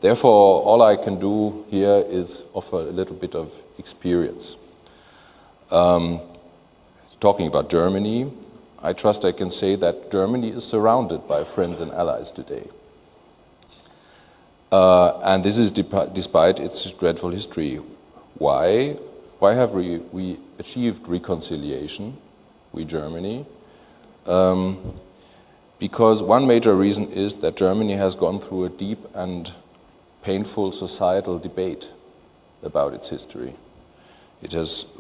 Speaker 6: Therefore, all I can do here is offer a little bit of experience. Talking about Germany, I trust I can say that Germany is surrounded by friends and allies today. And this is despite its dreadful history. Why? Why have we achieved reconciliation, we Germany? Because one major reason is that Germany has gone through a deep and painful societal debate about its history. It has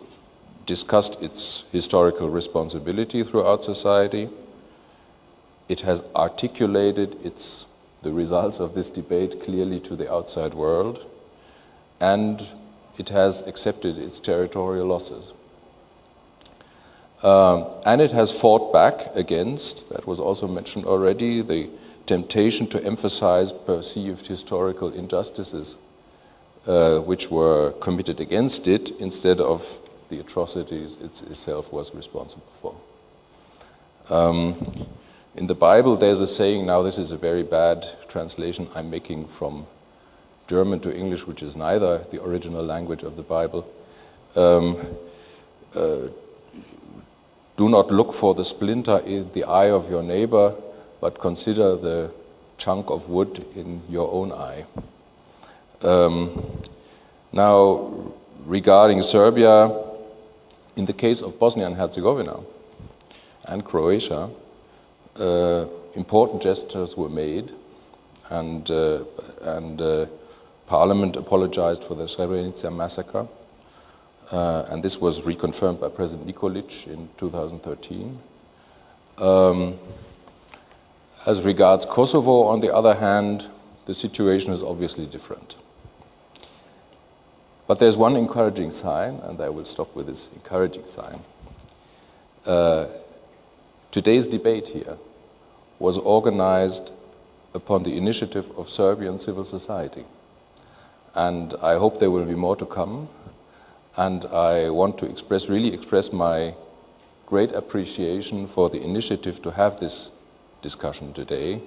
Speaker 6: discussed its historical responsibility throughout society. It has articulated the results of this debate clearly to the outside world, and it has accepted its territorial losses. And it has fought back against, that was also mentioned already, the temptation to emphasize perceived historical injustices which were committed against it instead of the atrocities it itself was responsible for. In the Bible there's a saying, now this is a very bad translation I'm making from German to English, which is neither the original language of the Bible. Do not look for the splinter in the eye of your neighbor, but consider the chunk of wood in your own eye. Now, regarding Serbia, in the case of Bosnia and Herzegovina and Croatia, important gestures were made, and Parliament apologized for the Srebrenica massacre, and this was reconfirmed by President Nikolic in 2013. As regards Kosovo, on the other hand, the situation is obviously different. But there's one encouraging sign, and I will stop with this encouraging sign. Today's debate here was organized upon the initiative of Serbian civil society. And I hope there will be more to come. And I want to really express my great appreciation for the initiative to have this discussion today.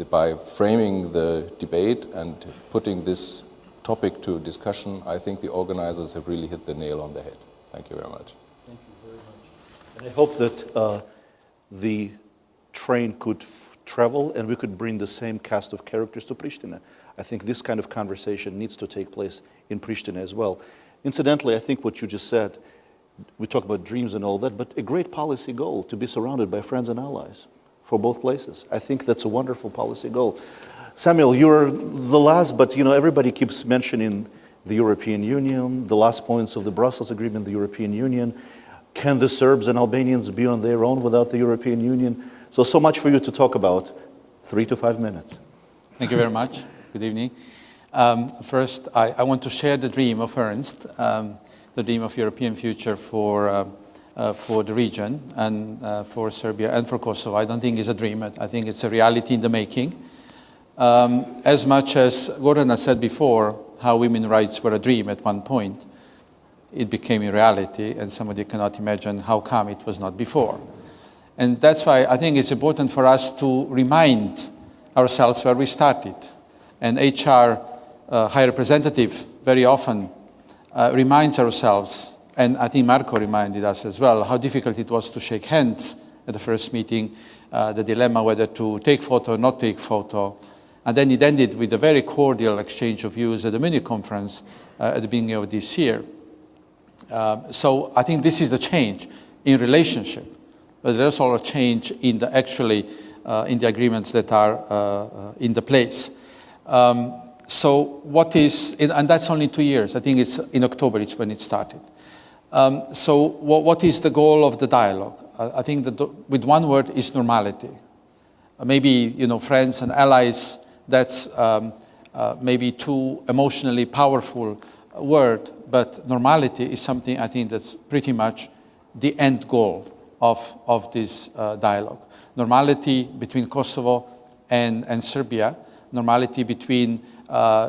Speaker 6: By framing the debate and putting this topic to discussion, I think the organizers have really hit the nail on the head. Thank you very much.
Speaker 1: Thank you very much. And I hope that the train could travel and we could bring the same cast of characters to Pristina. I think this kind of conversation needs to take place in Pristina as well. Incidentally, I think what you just said, we talk about dreams and all that, but a great policy goal to be surrounded by friends and allies for both places. I think that's a wonderful policy goal. Samuel, you're the last, but everybody keeps mentioning the European Union, the last points of the Brussels Agreement, the European Union. Can the Serbs and Albanians be on their own without the European Union? So much for you to talk about. 3 to 5 minutes.
Speaker 7: Thank you very much. Good evening. First, I want to share the dream of Ernst, the dream of European future for the region and for Serbia and for Kosovo. I don't think it's a dream. I think it's a reality in the making. As much as Gordana said before, how women's rights were a dream at one point, it became a reality, and somebody cannot imagine how come it was not before. And that's why I think it's important for us to remind ourselves where we started. And HR High Representative very often reminds ourselves, and I think Marko reminded us as well, how difficult it was to shake hands at the first meeting, the dilemma whether to take photo or not take photo. And then it ended with a very cordial exchange of views at the Munich conference at the beginning of this year. So I think this is the change in relationship, but there's also a change in the in the agreements that are in the place. So what is, and that's only 2 years. I think it's in October, it's when it started. So what is the goal of the dialogue? I think that with one word is normality. Maybe, friends and allies, that's maybe too emotionally powerful word, but normality is something I think that's pretty much the end goal of this dialogue. Normality between Kosovo and Serbia, normality between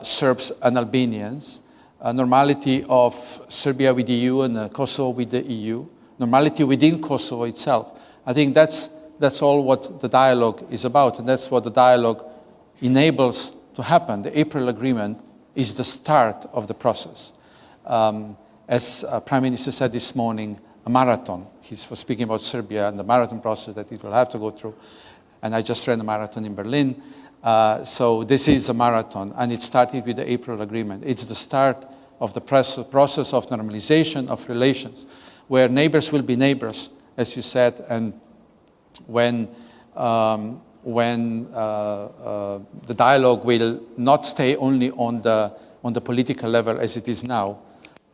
Speaker 7: Serbs and Albanians, normality of Serbia with the EU and Kosovo with the EU, normality within Kosovo itself. I think that's all what the dialogue is about, and that's what the dialogue enables to happen. The April agreement is the start of the process. As Prime Minister said this morning, a marathon. He was speaking about Serbia and the marathon process that it will have to go through. And I just ran a marathon in Berlin. So this is a marathon, and it started with the April agreement. It's the start of the process of normalization of relations, where neighbors will be neighbors, as you said, and when the dialogue will not stay only on the political level as it is now,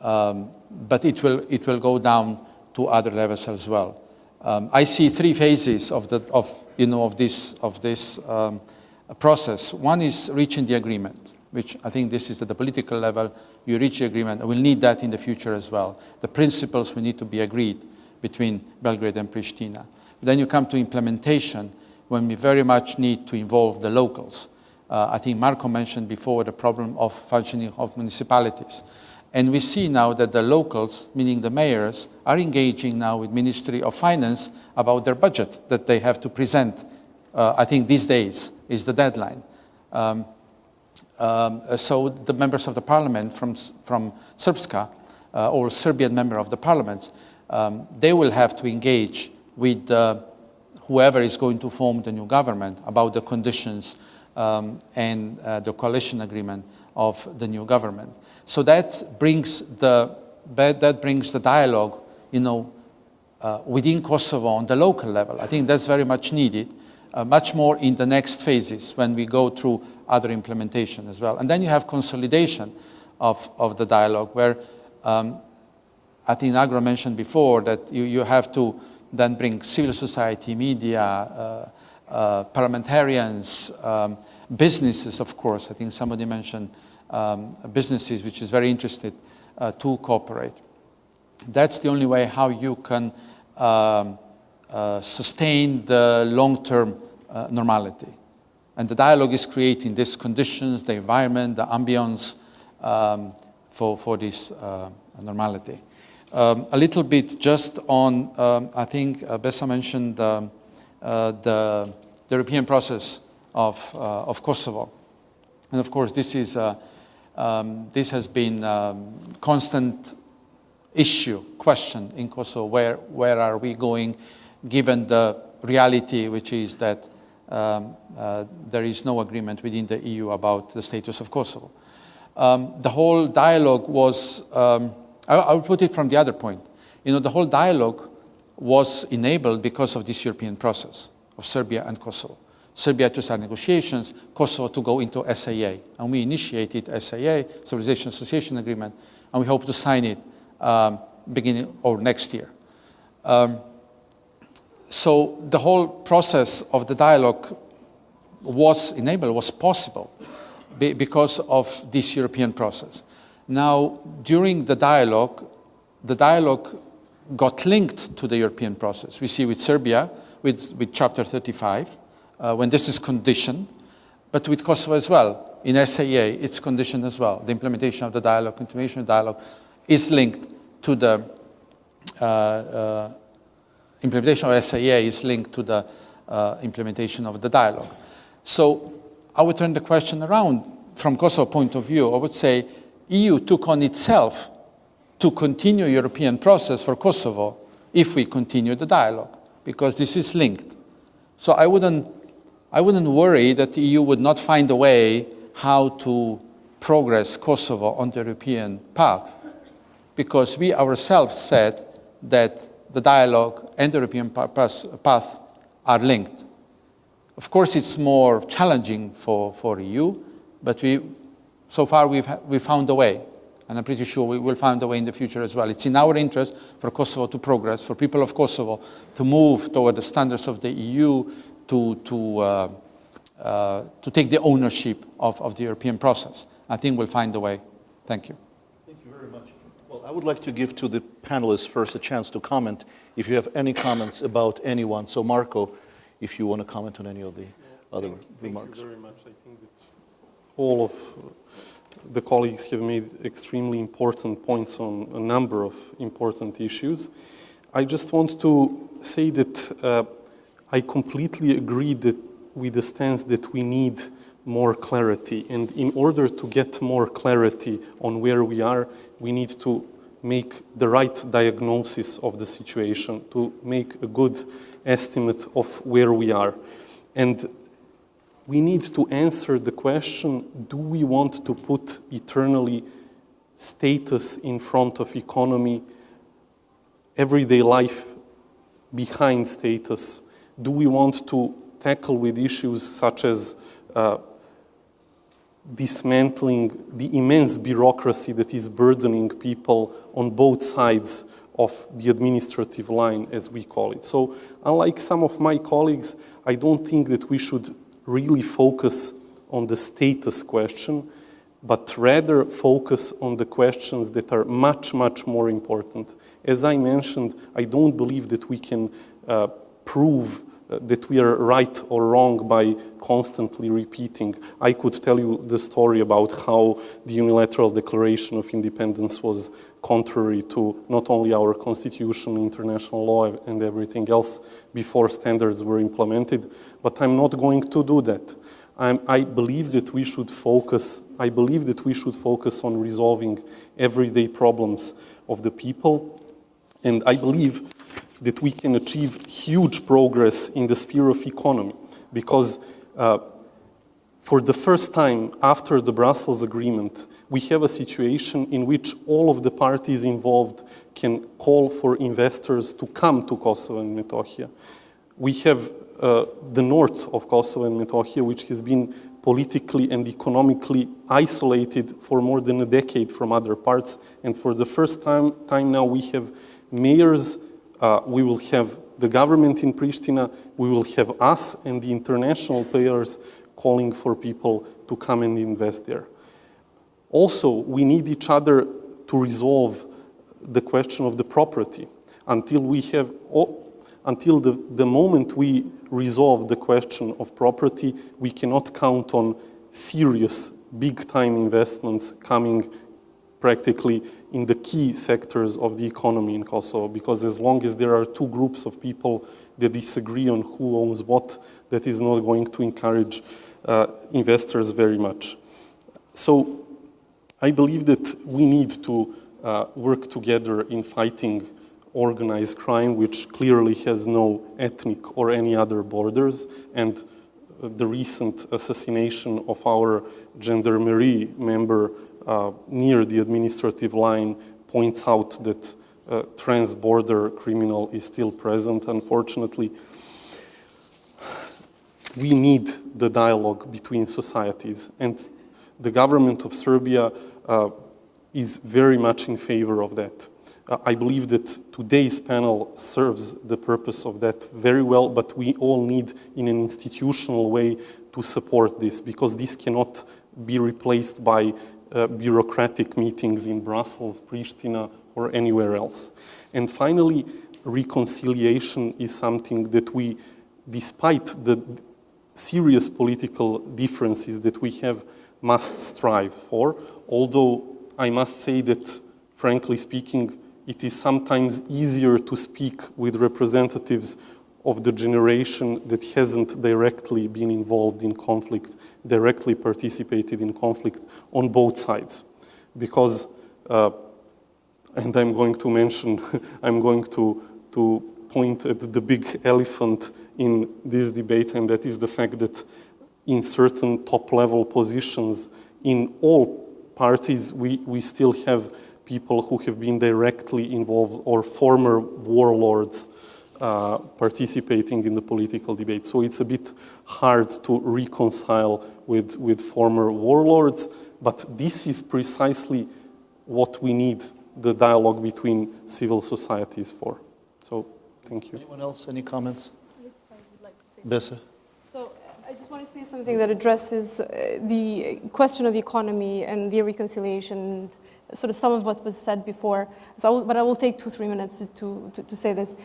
Speaker 7: but it will go down to other levels as well. I see three phases of this process. One is reaching the agreement, which I think this is at the political level. You reach the agreement, and we'll need that in the future as well. The principles will need to be agreed between Belgrade and Pristina. Then you come to implementation, when we very much need to involve the locals. I think Marko mentioned before the problem of functioning of municipalities. And we see now that the locals, meaning the mayors, are engaging now with Ministry of Finance about their budget that they have to present. I think these days is the deadline. So the members of the parliament from Srpska, or Serbian member of the parliament, they will have to engage with whoever is going to form the new government about the conditions and the coalition agreement of the new government. So that brings the dialogue, within Kosovo on the local level. I think that's very much needed, much more in the next phases when we go through other implementation as well. And then you have consolidation of the dialogue, where I think Agron mentioned before that you have to then bring civil society, media, parliamentarians, businesses, of course. I think somebody mentioned businesses, which is very interested to cooperate. That's the only way how you can sustain the long-term normality. And the dialogue is creating these conditions, the environment, the ambience for this normality. A little bit just on, I think Besa mentioned the European process of Kosovo. And of course, this has been constant issue, question in Kosovo. Where are we going, given the reality, which is that there is no agreement within the EU about the status of Kosovo. The whole dialogue was, I'll put it from the other point. The whole dialogue was enabled because of this European process of Serbia and Kosovo. Serbia to start negotiations, Kosovo to go into SAA. And we initiated SAA, Stabilization Association Agreement, and we hope to sign it beginning or next year. So the whole process of the dialogue was enabled, was possible because of this European process. Now, during the dialogue got linked to the European process. We see with Serbia, with Chapter 35, when this is conditioned, but with Kosovo as well. In SAA, it's conditioned as well. The implementation of the dialogue, continuation of the dialogue, is linked to the implementation of SAA is linked to the implementation of the dialogue. So I would turn the question around from Kosovo point of view. I would say EU took on itself to continue European process for Kosovo if we continue the dialogue, because this is linked. So I wouldn't worry that the EU would not find a way how to progress Kosovo on the European path, because we ourselves said that the dialogue and the European path are linked. Of course, it's more challenging for EU, but so far we've found a way, and I'm pretty sure we will find a way in the future as well. It's in our interest for Kosovo to progress, for people of Kosovo to move toward the standards of the EU, to take the ownership of the European process. I think we'll find a way. Thank you.
Speaker 1: Thank you very much. Well, I would like to give to the panelists first a chance to comment if you have any comments about anyone. So Marko, if you want to comment on any of the other
Speaker 2: Thank
Speaker 1: remarks.
Speaker 2: you very much. I think that all of the colleagues have made extremely important points on a number of important issues. I just want to say that I completely agree with the stance that we need more clarity. And in order to get more clarity on where we are, we need to make the right diagnosis of the situation, to make a good estimate of where we are. And we need to answer the question, do we want to put eternally status in front of economy, everyday life behind status? Do we want to tackle with issues such as dismantling the immense bureaucracy that is burdening people on both sides of the administrative line, as we call it? So, unlike some of my colleagues, I don't think that we should really focus on the status question, but rather focus on the questions that are much, much more important. As I mentioned, I don't believe that we can prove that we are right or wrong by constantly repeating. I could tell you the story about how the unilateral declaration of independence was contrary to not only our constitution, international law, and everything else before standards were implemented, but I'm not going to do that. I believe that we should focus on resolving everyday problems of the people, and I believe that we can achieve huge progress in the sphere of economy, because for the first time after the Brussels Agreement, we have a situation in which all of the parties involved can call for investors to come to Kosovo and Metohija. We have the north of Kosovo and Metohija, which has been politically and economically isolated for more than a decade from other parts, and for the first time now we have mayors. We will have the government in Pristina, we will have us and the international players calling for people to come and invest there. Also, we need each other to resolve the question of the property. Until the moment we resolve the question of property, we cannot count on serious, big-time investments coming practically in the key sectors of the economy in Kosovo, because as long as there are two groups of people that disagree on who owns what, that is not going to encourage investors very much. So I believe that we need to work together in fighting organized crime, which clearly has no ethnic or any other borders, and the recent assassination of our gendarmerie member near the administrative line points out that trans-border criminal is still present, unfortunately. We need the dialogue between societies, and the government of Serbia is very much in favor of that. I believe that today's panel serves the purpose of that very well, but we all need in an institutional way to support this, because this cannot be replaced by bureaucratic meetings in Brussels, Pristina, or anywhere else. And finally, reconciliation is something that we, despite the serious political differences that we have, must strive for. Although I must say that, frankly speaking, it is sometimes easier to speak with representatives of the generation that hasn't directly been involved in conflict, directly participated in conflict on both sides. Because, and I'm going to mention, I'm going to point at the big elephant in this debate, and that is the fact that in certain top-level positions in all parties, we still have people who have been directly involved or former warlords participating in the political debate. So it's a bit hard to reconcile with former warlords, but this is precisely what we need the dialogue between civil societies for. So, thank you.
Speaker 1: Anyone else, any comments?
Speaker 3: I would like to say
Speaker 1: Besa?
Speaker 3: So I just want to say something that addresses the question of the economy and the reconciliation, sort of some of what was said before. But I will take 2-3 minutes to say this.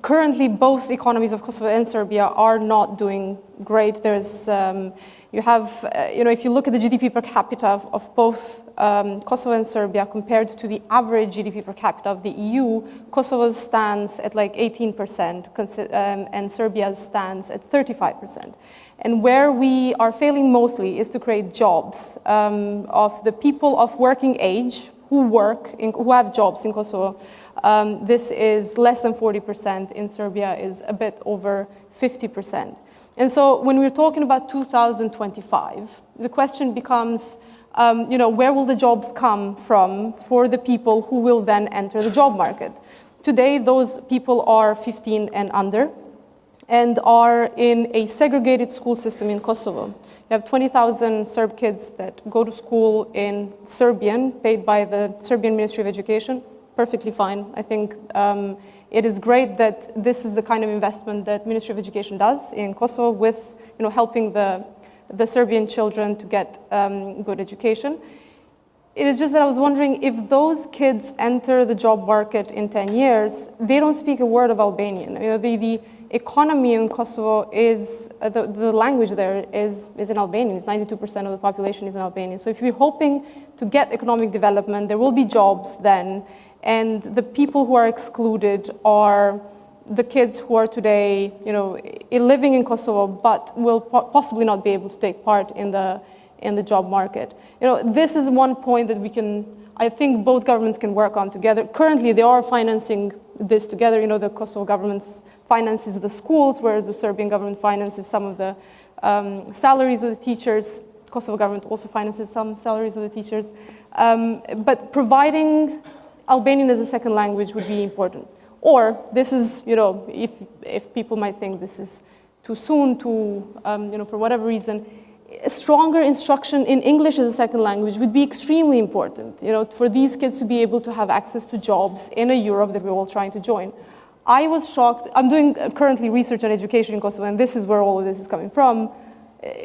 Speaker 3: currently, both economies of Kosovo and Serbia are not doing great. There's, you have, if you look at the GDP per capita of both Kosovo and Serbia compared to the average GDP per capita of the EU, Kosovo stands at like 18%, and Serbia stands at 35%. And where we are failing mostly is to create jobs of the people of working age who have jobs in Kosovo. This is less than 40%. In Serbia is a bit over 50%. And so when we're talking about 2025, the question becomes, where will the jobs come from for the people who will then enter the job market? Today, those people are 15 and under and are in a segregated school system in Kosovo. You have 20,000 Serb kids that go to school in Serbian, paid by the Serbian Ministry of Education. Perfectly fine. I think it is great that this is the kind of investment that Ministry of Education does in Kosovo with helping the Serbian children to get good education. It is just that I was wondering if those kids enter the job market in 10 years, they don't speak a word of Albanian. The economy in Kosovo is, the language there is in Albanian. It's 92% of the population is in Albanian. So if you're hoping to get economic development, there will be jobs then. And the people who are excluded are the kids who are today, living in Kosovo, but will possibly not be able to take part in the job market. This is one point that I think both governments can work on together. Currently, they are financing this together. The Kosovo government finances the schools, whereas the Serbian government finances some of the salaries of the teachers. Kosovo government also finances some salaries of the teachers. But providing Albanian as a second language would be important. Or this is, if people might think this is too soon to, for whatever reason, a stronger instruction in English as a second language would be extremely important, for these kids to be able to have access to jobs in a Europe that we're all trying to join. I was shocked. I'm doing currently research on education in Kosovo, and this is where all of this is coming from.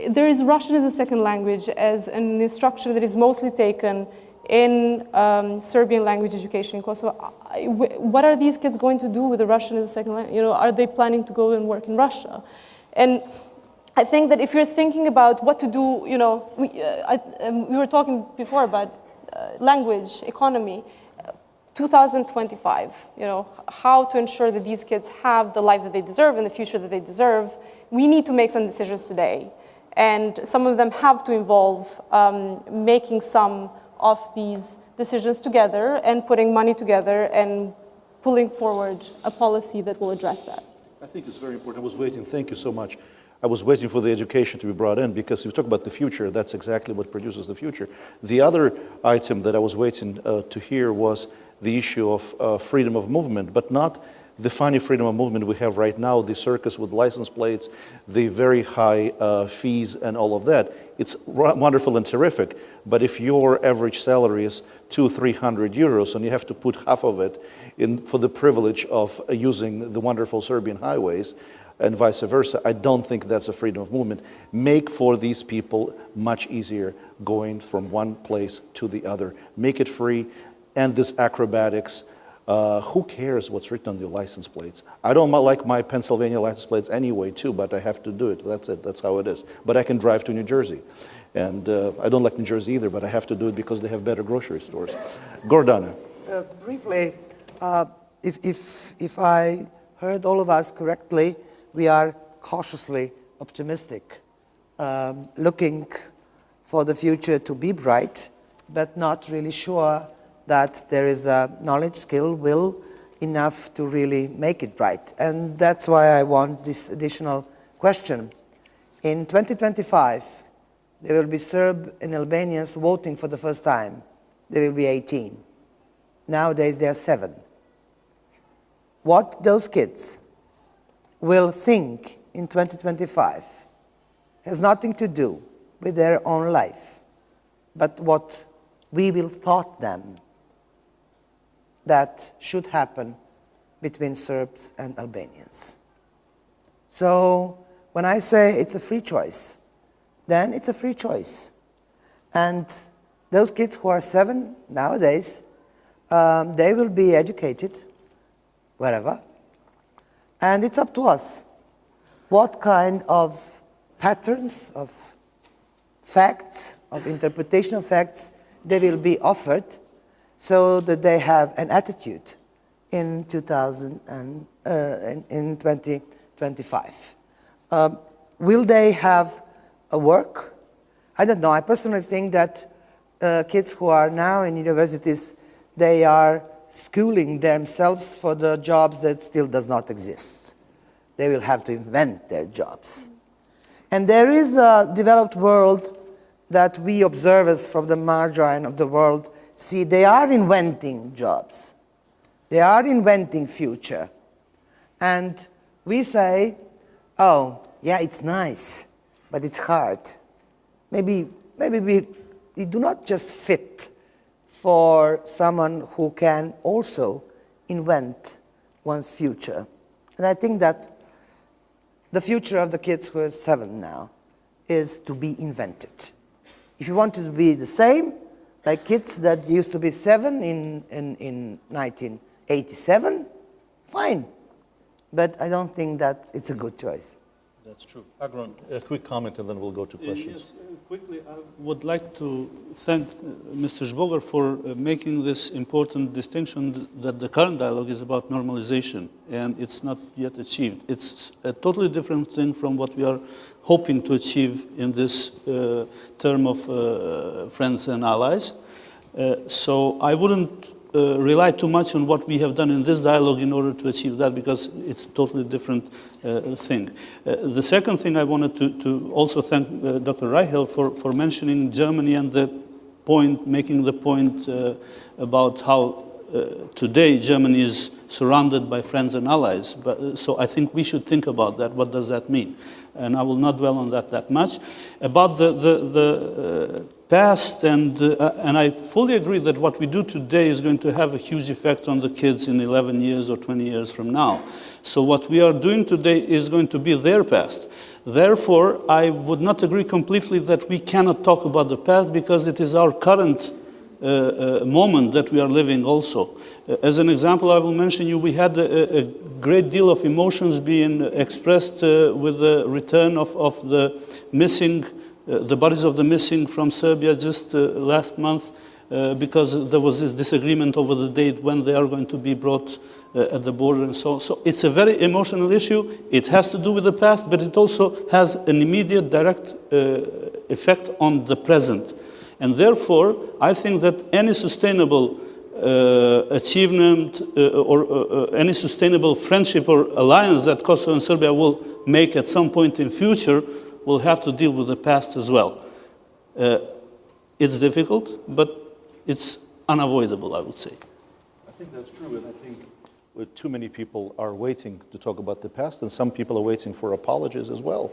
Speaker 3: There is Russian as a second language as an instruction that is mostly taken in Serbian language education in Kosovo. What are these kids going to do with the Russian as a second language? Are they planning to go and work in Russia? And I think that if you're thinking about what to do, we were talking before about language, economy, 2025, how to ensure that these kids have the life that they deserve and the future that they deserve, we need to make some decisions today. And some of them have to involve making some of these decisions together and putting money together and pulling forward a policy that will address that.
Speaker 1: I think it's very important. I was waiting, thank you so much. I was waiting for the education to be brought in because if you talk about the future, that's exactly what produces the future. The other item that I was waiting to hear was the issue of freedom of movement, but not the funny freedom of movement we have right now, the circus with license plates, the very high fees and all of that. It's wonderful and terrific, but if your average salary is 200-300 euros and you have to put half of it in for the privilege of using the wonderful Serbian highways and vice versa, I don't think that's a freedom of movement. Make for these people much easier going from one place to the other. Make it free, and this acrobatics. Who cares what's written on the license plates? I don't like my Pennsylvania license plates anyway, too, but I have to do it. That's it. That's how it is. But I can drive to New Jersey. And I don't like New Jersey either, but I have to do it because they have better grocery stores. Gordana.
Speaker 4: Briefly, if I heard all of us correctly, we are cautiously optimistic, looking for the future to be bright, but not really sure that there is a knowledge, skill, will enough to really make it bright. And that's why I want this additional question. In 2025, there will be Serb and Albanians voting for the first time. There will be 18. Nowadays, there are 7. What those kids will think in 2025 has nothing to do with their own life, but what we will taught them that should happen between Serbs and Albanians. So when I say it's a free choice, then it's a free choice. And those kids who are 7 nowadays, they will be educated wherever. And it's up to us what kind of patterns, of facts, of interpretation of facts they will be offered so that they have an attitude in 2025. Will they have a work? I don't know. I personally think that kids who are now in universities, they are schooling themselves for the jobs that still does not exist. They will have to invent their jobs. And there is a developed world that we observers from the margin of the world see they are inventing jobs. They are inventing future. And we say, oh, yeah, it's nice, but it's hard. Maybe we do not just fit for someone who can also invent one's future. And I think that the future of the kids who are 7 now is to be invented. If you want it to be the same, like kids that used to be 7 in 1987, fine. But I don't think that it's a good choice.
Speaker 1: That's true. Agron, a quick comment and then we'll go to questions.
Speaker 5: Yes, quickly, I would like to thank Mr. Žbogar for making this important distinction that the current dialogue is about normalization and it's not yet achieved. It's a totally different thing from what we are hoping to achieve in this term of friends and allies. So I wouldn't rely too much on what we have done in this dialogue in order to achieve that, because it's a totally different thing. The second thing I wanted to also thank Dr. Reichel for mentioning Germany and making the point about how today Germany is surrounded by friends and allies. So I think we should think about that. What does that mean? And I will not dwell on that much. About the past, and I fully agree that what we do today is going to have a huge effect on the kids in 11 years or 20 years from now. So what we are doing today is going to be their past. Therefore, I would not agree completely that we cannot talk about the past, because it is our current moment that we are living also. As an example, I will mention you, we had a great deal of emotions being expressed with the return of the missing, the bodies of the missing from Serbia just last month, because there was this disagreement over the date when they are going to be brought at the border and so on. So it's a very emotional issue. It has to do with the past, but it also has an immediate direct effect on the present. And therefore, I think that any sustainable achievement or any sustainable friendship or alliance that Kosovo and Serbia will make at some point in future will have to deal with the past as well. It's difficult, but it's unavoidable, I would say.
Speaker 1: I think that's true, and I think too many people are waiting to talk about the past, and some people are waiting for apologies as well.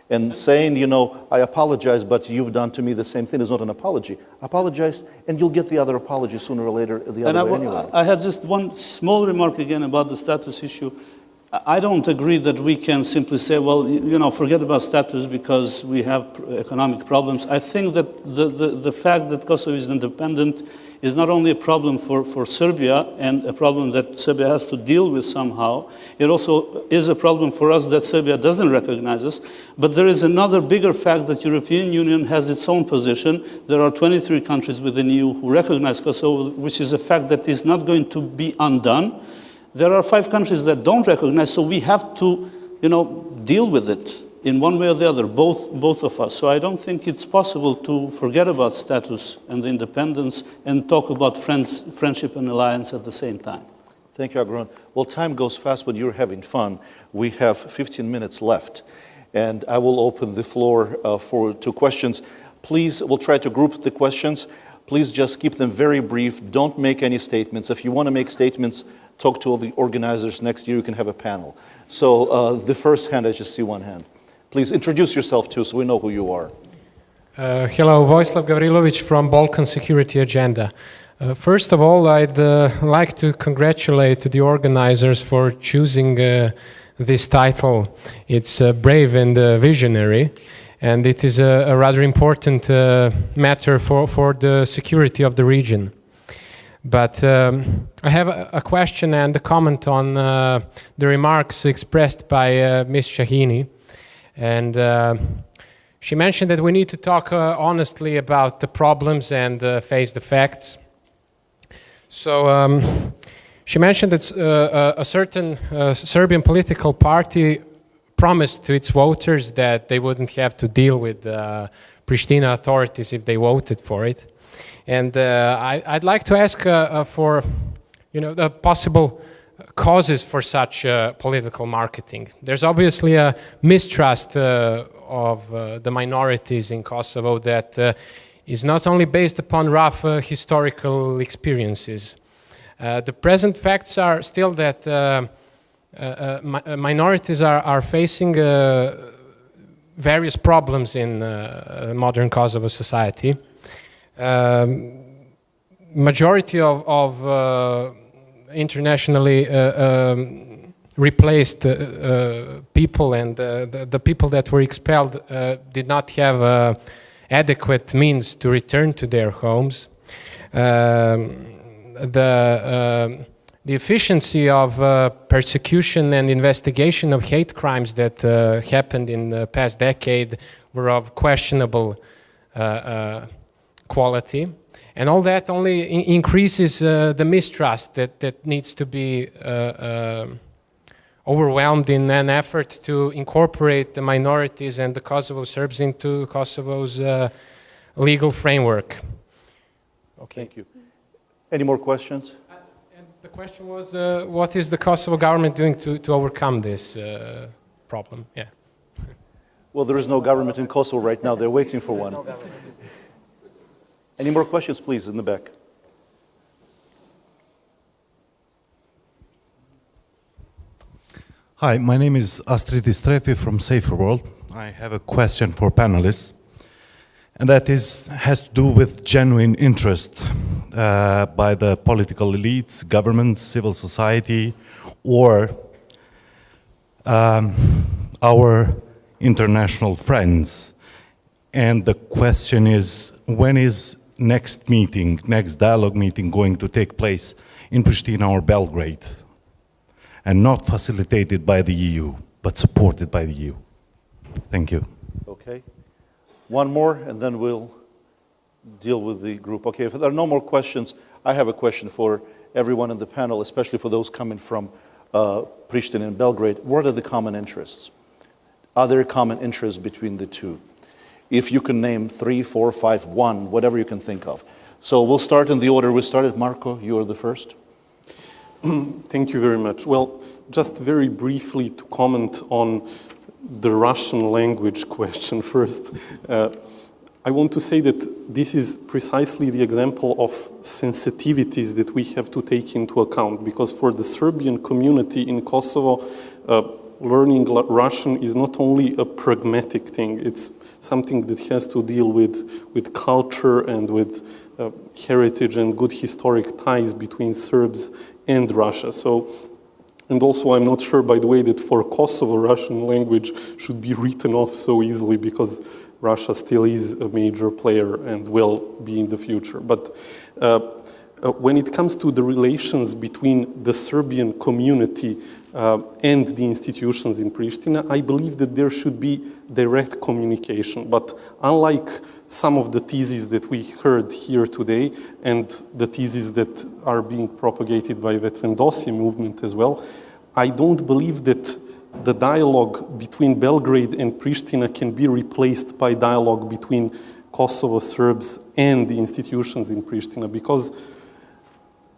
Speaker 1: And saying, you know, I apologize, but you've done to me the same thing is not an apology. Apologize, and you'll get the other apology sooner or later the other way anyway.
Speaker 5: I had just one small remark again about the status issue. I don't agree that we can simply say, well, you know, forget about status because we have economic problems. I think that the fact that Kosovo is independent is not only a problem for Serbia and a problem that Serbia has to deal with somehow. It also is a problem for us that Serbia doesn't recognize us. But there is another bigger fact that the European Union has its own position. There are 23 countries within the EU who recognize Kosovo, which is a fact that is not going to be undone. There are 5 countries that don't recognize, so we have to, you know, deal with it in one way or the other, both of us. So I don't think it's possible to forget about status and independence and talk about friendship and alliance at the same time.
Speaker 1: Thank you, Agron. Well, time goes fast when you're having fun. We have 15 minutes left, and I will open the floor to questions. Please, we'll try to group the questions. Please just keep them very brief. Don't make any statements. If you want to make statements, talk to all the organizers. Next year you can have a panel. So the first hand, I just see one hand. Please introduce yourself too, so we know who you are.
Speaker 8: Hello, Vojislav Gavrilović from Balkan Security Agenda. First of all, I'd like to congratulate the organizers for choosing this title. It's brave and visionary, and it is a rather important matter for the security of the region. But I have a question and a comment on the remarks expressed by Ms. Shahini. And she mentioned that we need to talk honestly about the problems and face the facts. So she mentioned that a certain Serbian political party promised to its voters that they wouldn't have to deal with Pristina authorities if they voted for it. And I'd like to ask for, the possible causes for such political marketing. There's obviously a mistrust of the minorities in Kosovo that is not only based upon rough historical experiences. The present facts are still that minorities are facing various problems in modern Kosovo society. Majority of internationally replaced people and the people that were expelled did not have adequate means to return to their homes. The efficiency of persecution and investigation of hate crimes that happened in the past decade were of questionable quality. And all that only increases the mistrust that needs to be overwhelmed in an effort to incorporate the minorities and the Kosovo Serbs into Kosovo's legal framework. Okay.
Speaker 1: Thank you. Any more questions?
Speaker 8: And the question was, what is the Kosovo government doing to overcome this problem? Yeah.
Speaker 1: Well, there is no government in Kosovo right now. They're waiting for one. Any more questions, please, in the back?
Speaker 9: Hi, my name is Astridis Trefi from Safer World. I have a question for panelists, and that has to do with genuine interest by the political elites, governments, civil society, or our international friends. And the question is, when is next dialogue meeting going to take place in Pristina or Belgrade? And not facilitated by the EU, but supported by the EU. Thank you.
Speaker 1: Okay. One more, and then we'll deal with the group. Okay, if there are no more questions, I have a question for everyone in the panel, especially for those coming from Pristina and Belgrade. What are the common interests? Are there common interests between the two? If you can name 3, 4, 5, 1, whatever you can think of. So we'll start in the order we started. Marko, you are the first.
Speaker 2: Thank you very much. Well, just very briefly to comment on the Russian language question first. I want to say that this is precisely the example of sensitivities that we have to take into account, because for the Serbian community in Kosovo, learning Russian is not only a pragmatic thing, it's something that has to deal with culture and with heritage and good historic ties between Serbs and Russia. So, and also I'm not sure, by the way, that for Kosovo, Russian language should be written off so easily, because Russia still is a major player and will be in the future. But when it comes to the relations between the Serbian community and the institutions in Pristina, I believe that there should be direct communication. But unlike some of the theses that we heard here today and the theses that are being propagated by the Vetvendosi movement as well, I don't believe that the dialogue between Belgrade and Pristina can be replaced by dialogue between Kosovo Serbs and the institutions in Pristina, because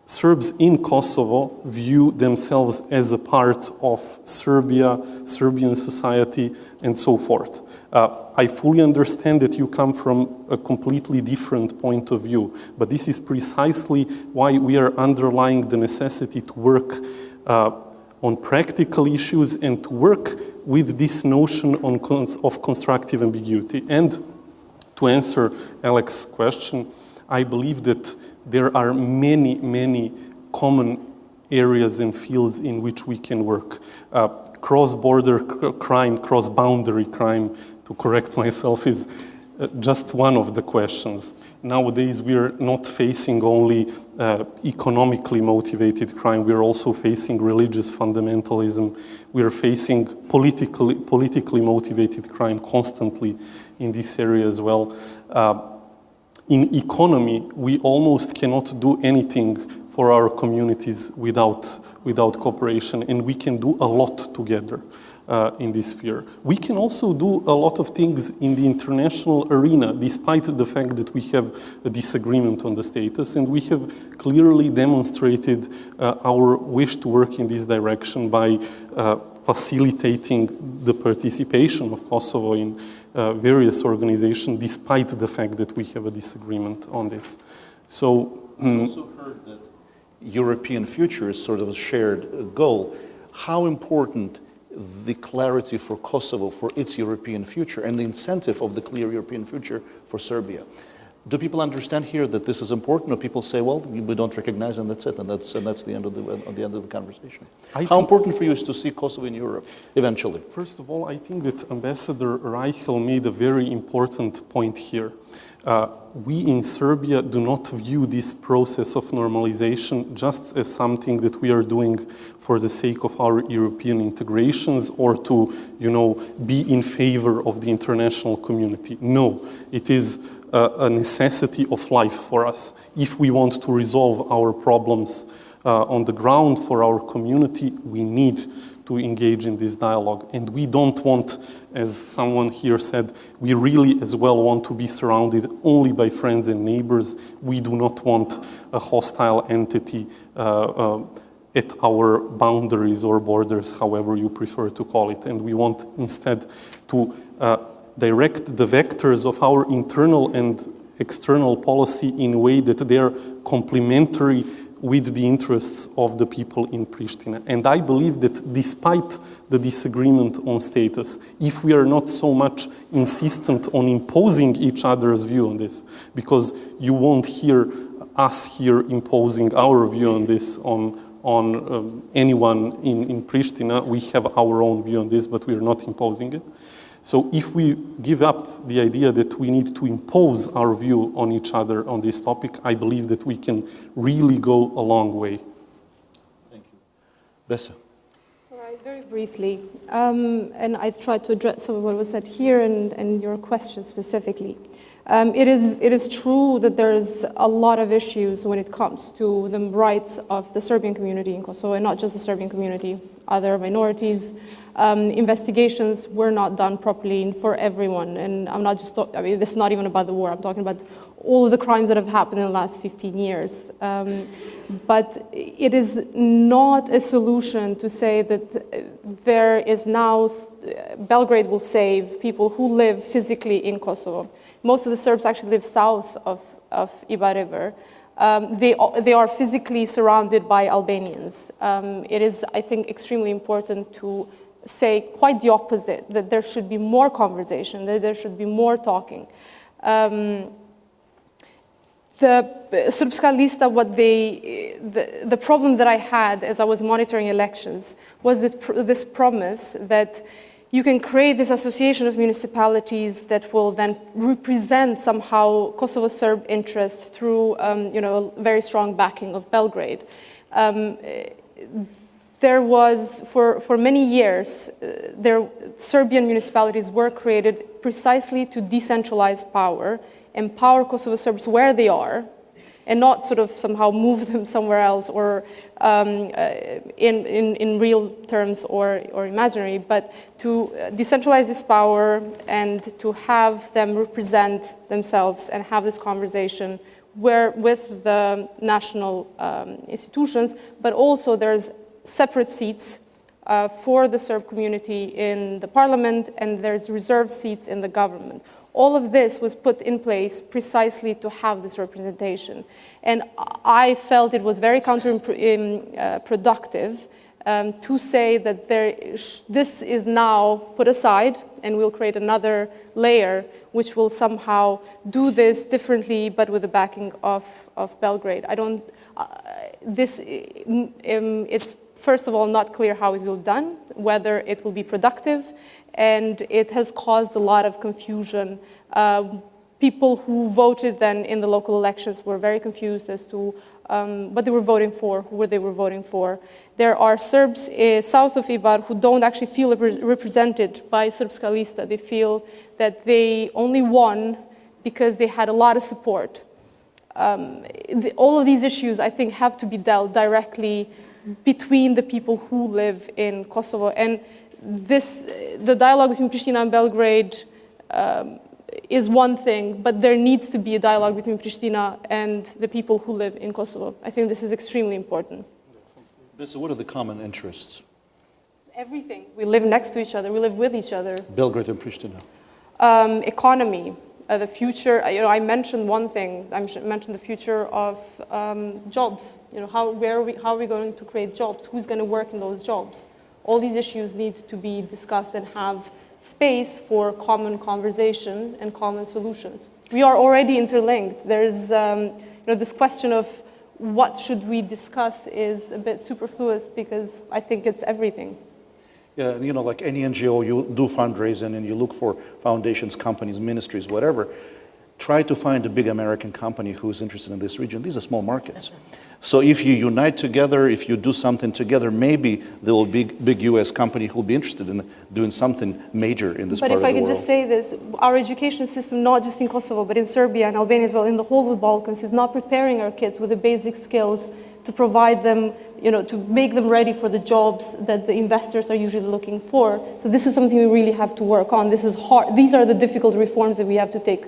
Speaker 2: Serbs in Kosovo view themselves as a part of Serbia, Serbian society, and so forth. I fully understand that you come from a completely different point of view, but this is precisely why we are underlying the necessity to work on practical issues and to work with this notion of constructive ambiguity. And to answer Alex's question, I believe that there are many, many common areas and fields in which we can work. Cross-border crime, cross-boundary crime, to correct myself, is just one of the questions. nowadays we are not facing only economically motivated crime, we are also facing religious fundamentalism, we are facing politically motivated crime constantly in this area as well. In economy, we almost cannot do anything for our communities without cooperation, and we can do a lot together in this sphere. We can also do a lot of things in the international arena, despite the fact that we have a disagreement on the status, and we have clearly demonstrated our wish to work in this direction by facilitating the participation of Kosovo in various organizations, despite the fact that we have a disagreement on this. So,
Speaker 1: I also heard that European future is sort of a shared goal. How important the clarity for Kosovo, for its European future, and the incentive of the clear European future for Serbia? Do people understand here that this is important, or people say, well, we don't recognize and that's it, and that's the end of the conversation? How important for you is to see Kosovo in Europe eventually?
Speaker 2: First of all, I think that Ambassador Reichel made a very important point here. We in Serbia do not view this process of normalization just as something that we are doing for the sake of our European integrations or to, be in favor of the international community. No, it is a necessity of life for us. If we want to resolve our problems on the ground for our community, we need to engage in this dialogue. And we don't want, as someone here said, we really as well want to be surrounded only by friends and neighbors. We do not want a hostile entity at our boundaries or borders, however you prefer to call it. And we want instead to direct the vectors of our internal and external policy in a way that they are complementary with the interests of the people in Pristina. And I believe that despite the disagreement on status, if we are not so much insistent on imposing each other's view on this, because you won't hear us here imposing our view on this on anyone in Pristina. We have our own view on this, but we are not imposing it. So if we give up the idea that we need to impose our view on each other on this topic, I believe that we can really go a long way.
Speaker 1: Thank you. Besa.
Speaker 3: All right, very briefly, and I tried to address some of what was said here and your question specifically. It is true that there's a lot of issues when it comes to the rights of the Serbian community in Kosovo, and not just the Serbian community, other minorities. Investigations were not done properly for everyone, and I'm not just this is not even about the war, I'm talking about all of the crimes that have happened in the last 15 years. But it is not a solution to say that there is now, Belgrade will save people who live physically in Kosovo. Most of the Serbs actually live south of Ibar River. They are physically surrounded by Albanians. It is, I think, extremely important to say quite the opposite, that there should be more conversation, that there should be more talking. The Srpska lista, the problem that I had as I was monitoring elections was that this promise that you can create this association of municipalities that will then represent somehow Kosovo Serb interests through a very strong backing of Belgrade. There was, for many years, Serbian municipalities were created precisely to decentralize power, empower Kosovo Serbs where they are, and not sort of somehow move them somewhere else or in real terms or imaginary, but to decentralize this power and to have them represent themselves and have this conversation with the national institutions, but also there's separate seats for the Serb community in the parliament, and there's reserved seats in the government. All of this was put in place precisely to have this representation. And I felt it was very counterproductive to say that this is now put aside and we'll create another layer which will somehow do this differently but with the backing of Belgrade. It's first of all not clear how it will be done, whether it will be productive, and it has caused a lot of confusion people who voted then in the local elections were very confused as to what they were voting for, who they were voting for. There are Serbs south of Ibar who don't actually feel represented by Srpska lista. They feel that they only won because they had a lot of support. All of these issues, I think, have to be dealt directly between the people who live in Kosovo. And the dialogue between Pristina and Belgrade is one thing, but there needs to be a dialogue between Pristina and the people who live in Kosovo. I think this is extremely important.
Speaker 1: So what are the common interests?
Speaker 3: Everything. We live next to each other. We live with each other.
Speaker 1: Belgrade and Pristina.
Speaker 3: Economy, the future. I mentioned one thing. I mentioned the future of jobs. How are we going to create jobs? Who's going to work in those jobs? All these issues need to be discussed and have space for common conversation and common solutions. We are already interlinked. There's this question of what should we discuss is a bit superfluous because I think it's everything.
Speaker 1: Yeah, and like any NGO, you do fundraising and you look for foundations, companies, ministries, whatever. Try to find a big American company who's interested in this region. These are small markets. So if you unite together, if you do something together, maybe there will be a big US company who will be interested in doing something major in this part of the world.
Speaker 3: But if I could just say this, our education system, not just in Kosovo, but in Serbia and Albania as well, in the whole of the Balkans, is not preparing our kids with the basic skills to provide them, to make them ready for the jobs that the investors are usually looking for. So this is something we really have to work on. This is hard. These are the difficult reforms that we have to take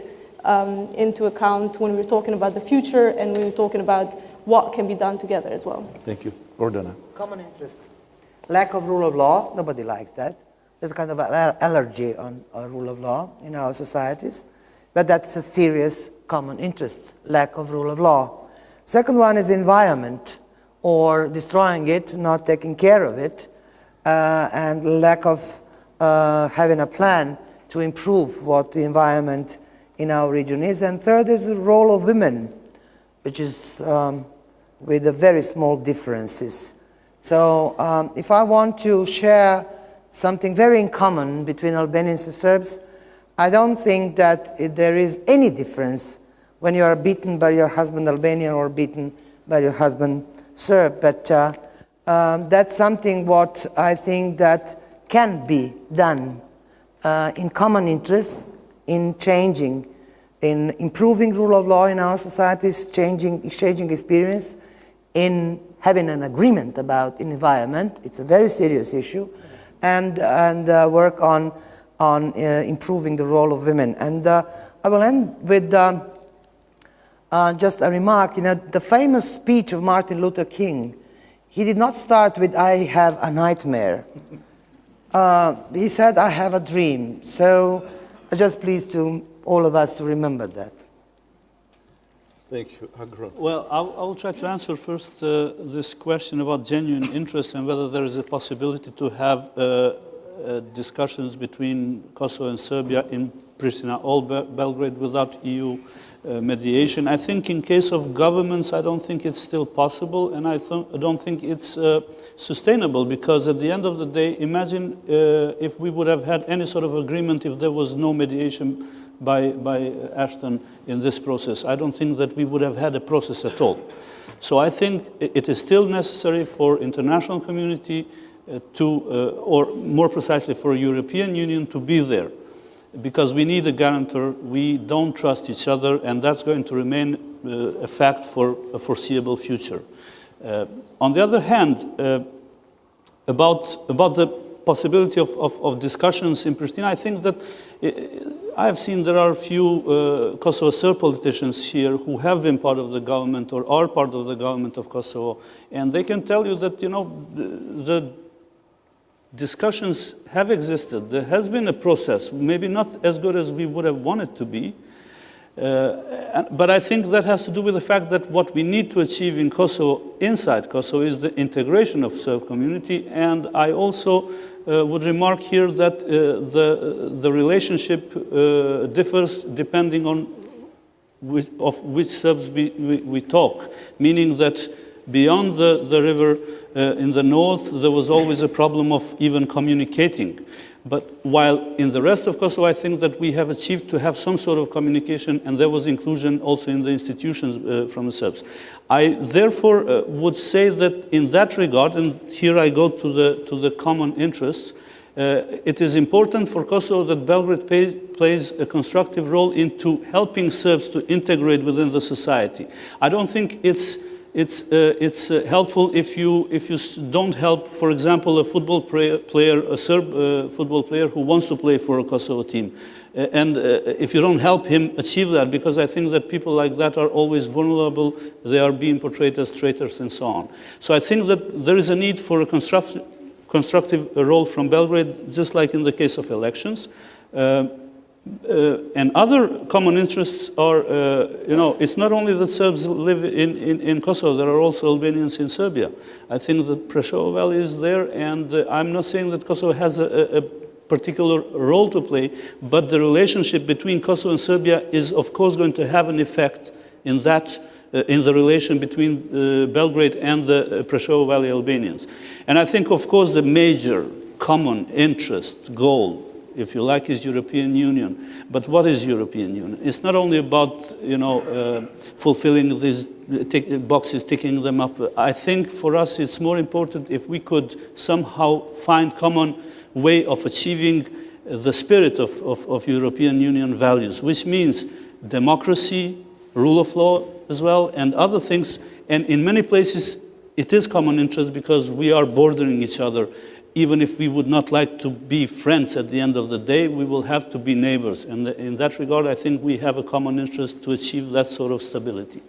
Speaker 3: into account when we're talking about the future and when we're talking about what can be done together as well.
Speaker 1: Thank you. Gordana.
Speaker 4: Common interest. Lack of rule of law, nobody likes that. There's kind of an allergy on rule of law in our societies. But that's a serious common interest, lack of rule of law. Second one is environment, or destroying it, not taking care of it, and lack of having a plan to improve what the environment in our region is. And third is the role of women, which is with a very small differences. So if I want to share something very in common between Albanians and Serbs, I don't think that there is any difference when you are beaten by your husband Albanian or beaten by your husband Serb. But that's something what I think that can be done in common interest, in changing, in improving rule of law in our societies, exchanging experience, in having an agreement about environment. It's a very serious issue, and work on improving the role of women. And I will end with just a remark. The famous speech of Martin Luther King, he did not start with "I have a nightmare." He said, "I have a dream." So I just please to all of us to remember that.
Speaker 1: Thank you. Agron.
Speaker 5: Well, I'll try to answer first this question about genuine interest and whether there is a possibility to have discussions between Kosovo and Serbia in Pristina or Belgrade without EU mediation. I think in case of governments, I don't think it's still possible, and I don't think it's sustainable, because at the end of the day, imagine if we would have had any sort of agreement if there was no mediation by Ashton in this process. I don't think that we would have had a process at all. So I think it is still necessary for international community or more precisely for European Union to be there, because we need a guarantor. We don't trust each other, and that's going to remain a fact for a foreseeable future. On the other hand, about the possibility of discussions in Pristina, I think that I have seen there are a few Kosovo Serb politicians here who have been part of the government or are part of the government of Kosovo, and they can tell you that the discussions have existed. There has been a process, maybe not as good as we would have wanted to be, but I think that has to do with the fact that what we need to achieve in Kosovo, inside Kosovo, is the integration of Serb community. And I also would remark here that the relationship differs depending on which Serbs we talk, meaning that beyond the river in the north, there was always a problem of even communicating. But while in the rest of Kosovo, I think that we have achieved to have some sort of communication, and there was inclusion also in the institutions from the Serbs. I therefore would say that in that regard, and here I go to the common interests, it is important for Kosovo that Belgrade plays a constructive role into helping Serbs to integrate within the society. I don't think it's helpful if you don't help, for example, a football player, a Serb football player who wants to play for a Kosovo team. And if you don't help him achieve that, because I think that people like that are always vulnerable, they are being portrayed as traitors and so on. So I think that there is a need for a constructive role from Belgrade, just like in the case of elections. And other common interests are, it's not only that Serbs live in Kosovo, there are also Albanians in Serbia. I think that Preševo Valley is there, and I'm not saying that Kosovo has a particular role to play, but the relationship between Kosovo and Serbia is, of course, going to have an effect in that, in the relation between Belgrade and the Preševo Valley Albanians. And I think, of course, the major common interest, goal, if you like, is European Union. But what is European Union? It's not only about, fulfilling these boxes, ticking them up. I think for us it's more important if we could somehow find common way of achieving the spirit of European Union values, which means democracy, rule of law as well, and other things. And in many places it is common interest because we are bordering each other. Even if we would not like to be friends at the end of the day, we will have to be neighbors. And in that regard, I think we have a common interest to achieve that sort of stability.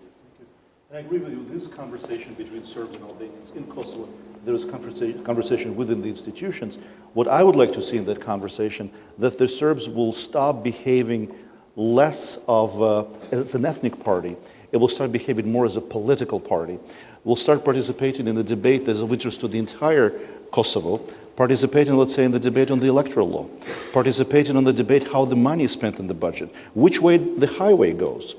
Speaker 1: I agree with you. This conversation between Serbs and Albanians in Kosovo, there is conversation within the institutions. What I would like to see in that conversation, that the Serbs will stop behaving less as an ethnic party. It will start behaving more as a political party. We'll start participating in the debate that is of interest to the entire Kosovo, participating, let's say, in the debate on the electoral law, participating on the debate how the money is spent in the budget, which way the highway goes.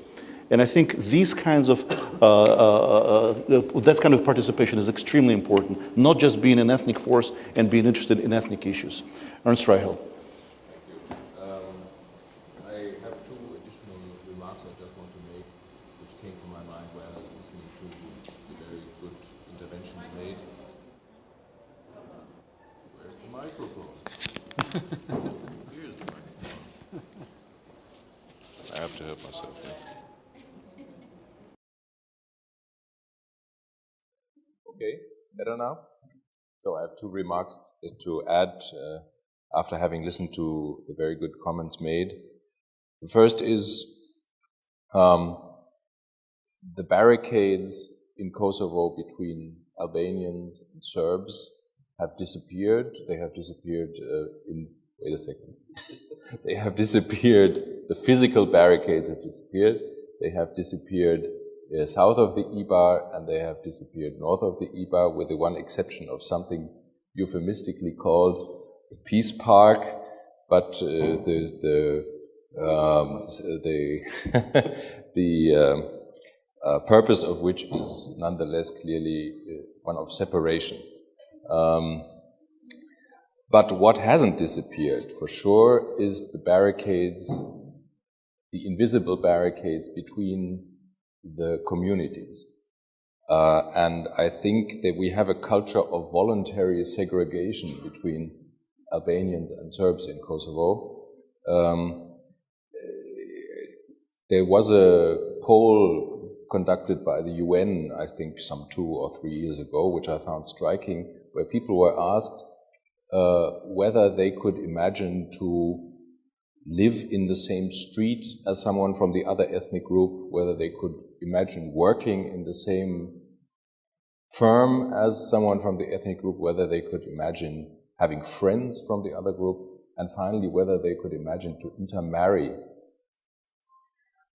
Speaker 1: And I think these kinds of, that kind of participation is extremely important, not just being an ethnic force and being interested in ethnic issues. Ernst Reichel.
Speaker 6: I have two additional remarks I just want to make, which came to my mind while listening to the very good interventions made. Where's the microphone? Here's the microphone. I have to help myself here. Okay, better now? So I have two remarks to add after having listened to the very good comments made. The first is the barricades in Kosovo between Albanians and Serbs have disappeared. They have disappeared wait a second. They have disappeared. The physical barricades have disappeared. They have disappeared south of the Ibar, and they have disappeared north of the Ibar, with the one exception of something euphemistically called a peace park, but the purpose of which is nonetheless clearly one of separation. But what hasn't disappeared for sure is the barricades, the invisible barricades between the communities. And I think that we have a culture of voluntary segregation between Albanians and Serbs in Kosovo. There was a poll conducted by the UN, I think some 2 or 3 years ago, which I found striking, where people were asked whether they could imagine to live in the same street as someone from the other ethnic group, whether they could imagine working in the same firm as someone from the ethnic group, whether they could imagine having friends from the other group, and finally whether they could imagine to intermarry.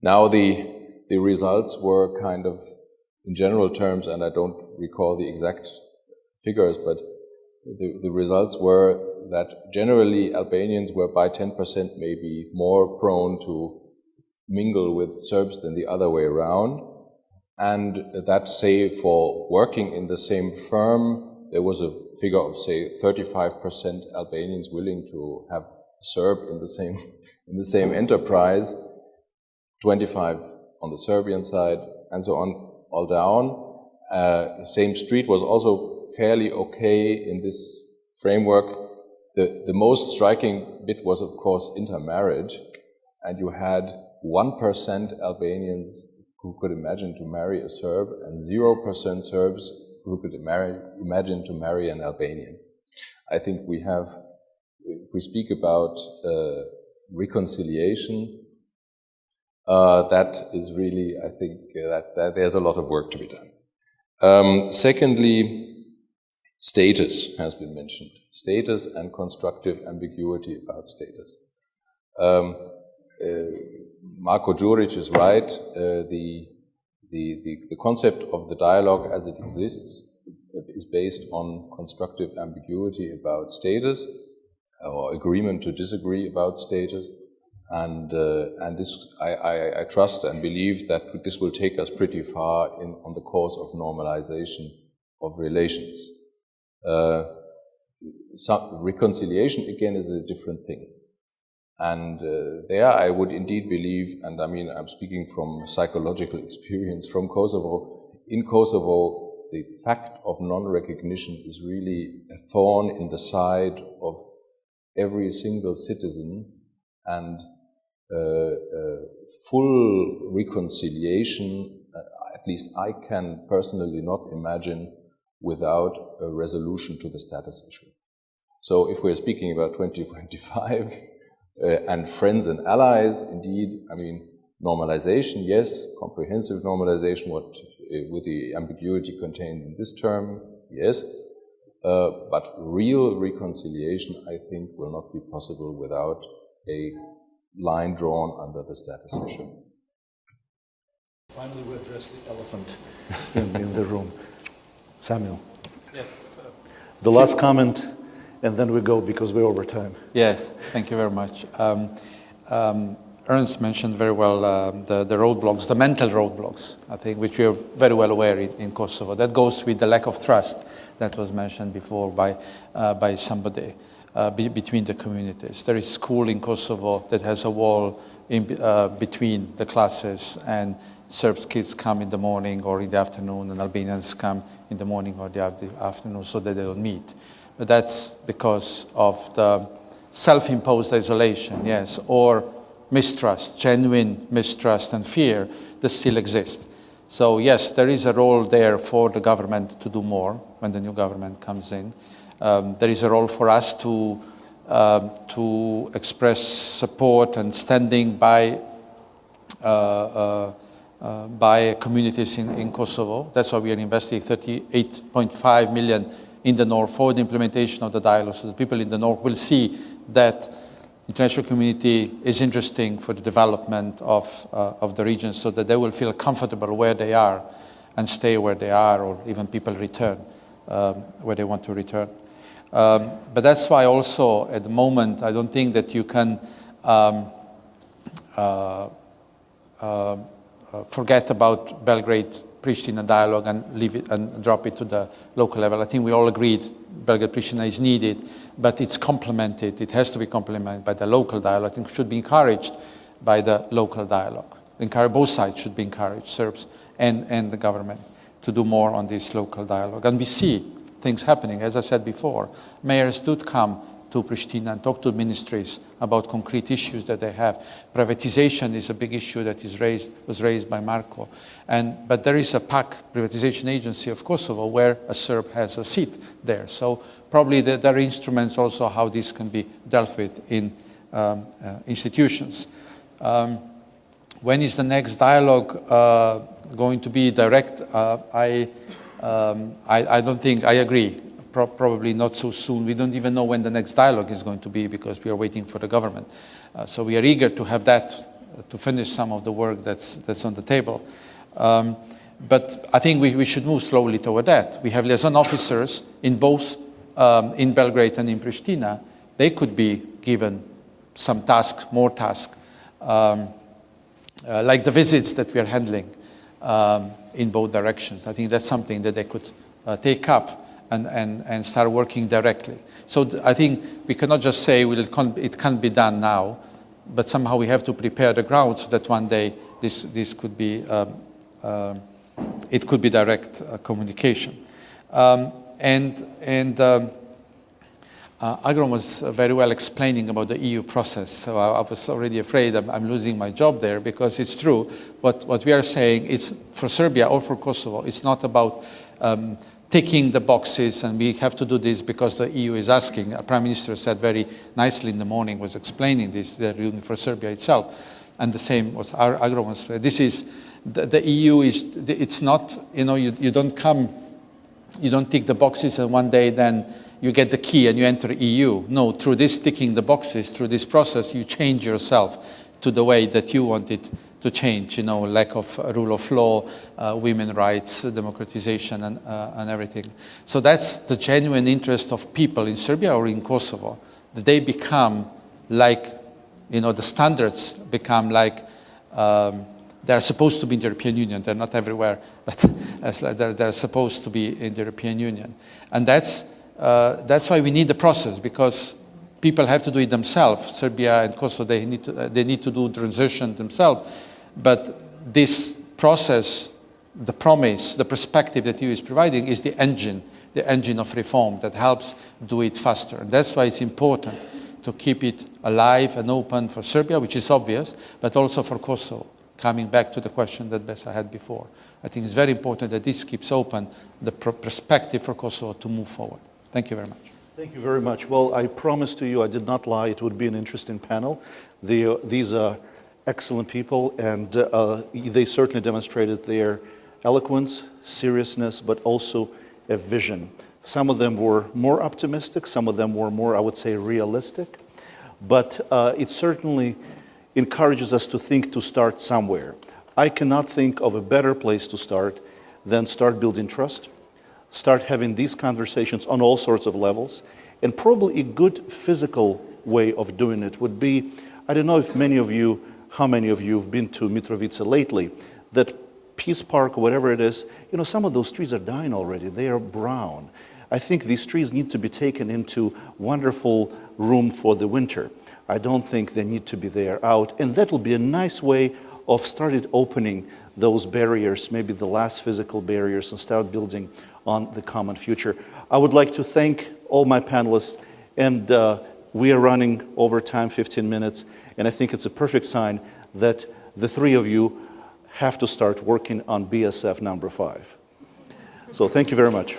Speaker 6: Now the results were kind of, in general terms, and I don't recall the exact figures, but the results were that generally Albanians were by 10% maybe more prone to mingle with Serbs than the other way around. and that, say, for working in the same firm, there was a figure of, say, 35% Albanians willing to have a Serb in the same enterprise, 25 on the Serbian side, and so on, all down. Same street was also fairly okay in this framework. The most striking bit was, of course, intermarriage, and you had 1% Albanians who could imagine to marry a Serb, and 0% Serbs who could imagine to marry an Albanian. I think we have, if we speak about reconciliation, that is really, I think, that there's a lot of work to be done. Secondly, status has been mentioned. Status and constructive ambiguity about status. Marko Đurić is right. The concept of the dialogue as it exists is based on constructive ambiguity about status, or agreement to disagree about status. And this, I trust and believe that this will take us pretty far on the course of normalization of relations. Reconciliation, again, is a different thing. And there I would indeed believe, and I mean, I'm speaking from psychological experience from Kosovo. In Kosovo, the fact of non-recognition is really a thorn in the side of every single citizen, and full reconciliation, at least I can personally not imagine without a resolution to the status issue. So if we're speaking about 2025 and friends and allies, indeed, I mean, normalization, yes, comprehensive normalization, with the ambiguity contained in this term, yes, but real reconciliation, I think, will not be possible without a line drawn under the status issue.
Speaker 1: Finally, we address the elephant in the room. Samuel.
Speaker 7: Yes.
Speaker 1: The last comment, and then we go because we're over time.
Speaker 7: Yes, thank you very much. Ernst mentioned very well the roadblocks, the mental roadblocks, I think, which we are very well aware in Kosovo. That goes with the lack of trust that was mentioned before by somebody between the communities. There is school in Kosovo that has a wall between the classes, and Serbs kids come in the morning or in the afternoon, and Albanians come in the morning or the afternoon, so that they don't meet. But that's because of the self-imposed isolation, yes, or mistrust, genuine mistrust and fear that still exist. So yes, there is a role there for the government to do more when the new government comes in. There is a role for us to express support and standing by communities in Kosovo. That's why we are investing 38.5 million in the north for the implementation of the dialogue, so the people in the north will see that the international community is interesting for the development of the region, so that they will feel comfortable where they are and stay where they are, or even people return where they want to return. But that's why also at the moment I don't think that you can forget about Belgrade-Pristina dialogue and leave it and drop it to the local level. I think we all agreed Belgrade-Pristina is needed, but it's complemented. It has to be complemented by the local dialogue. I think it should be encouraged by the local dialogue. Both sides should be encouraged, Serbs and the government, to do more on this local dialogue. And we see things happening. As I said before, mayors did come to Pristina and talk to ministries about concrete issues that they have. Privatization is a big issue that was raised by Marko. But there is a PAC, Privatization Agency of Kosovo, where a Serb has a seat there. So probably there are instruments also how this can be dealt with in institutions. When is the next dialogue going to be direct? I don't think, I agree. Probably not so soon. We don't even know when the next dialogue is going to be, because we are waiting for the government. So we are eager to have that, to finish some of the work that's on the table. But I think we should move slowly toward that. We have liaison officers in both, in Belgrade and in Pristina. They could be given some tasks, more tasks, like the visits that we are handling in both directions. I think that's something that they could take up and start working directly. So I think we cannot just say, well, it can't be done now, but somehow we have to prepare the ground so that one day this could be, it could be direct communication. Agron was very well explaining about the EU process, so I was already afraid I'm losing my job there, because it's true. What we are saying is, for Serbia or for Kosovo, it's not about ticking the boxes and we have to do this because the EU is asking. A Prime Minister said very nicely in the morning, was explaining this, they're doing for Serbia itself. And the same was Agron was, this is, the EU is, it's not, you don't come, you don't tick the boxes and one day then you get the key and you enter EU. No, through this ticking the boxes, through this process, you change yourself to the way that you want it to change, lack of rule of law, women's rights, democratization, and everything. So that's the genuine interest of people in Serbia or in Kosovo, that they become like, the standards become like, they're supposed to be in the European Union. They're not everywhere, but they're supposed to be in the European Union. And that's why we need the process, because people have to do it themselves. Serbia and Kosovo, they need to do transition themselves. But this process, the promise, the perspective that EU is providing is the engine of reform that helps do it faster. And that's why it's important to keep it alive and open for Serbia, which is obvious, but also for Kosovo. Coming back to the question that Besa had before, I think it's very important that this keeps open the perspective for Kosovo to move forward. Thank you very much.
Speaker 1: Thank you very much. Well, I promised to you, I did not lie, it would be an interesting panel. These are excellent people, and they certainly demonstrated their eloquence, seriousness, but also a vision. Some of them were more optimistic, some of them were more, I would say, realistic, but it certainly encourages us to think to start somewhere. I cannot think of a better place to start than start building trust, start having these conversations on all sorts of levels, and probably a good physical way of doing it would be, I don't know if how many of you have been to Mitrovica lately, that Peace Park or whatever it is, some of those trees are dying already, they are brown. I think these trees need to be taken into wonderful room for the winter. I don't think they need to be there out, and that will be a nice way of started opening those barriers, maybe the last physical barriers, and start building on the common future. I would like to thank all my panelists, and we are running over time, 15 minutes, and I think it's a perfect sign that the three of you have to start working on BSF number 5. So thank you very much.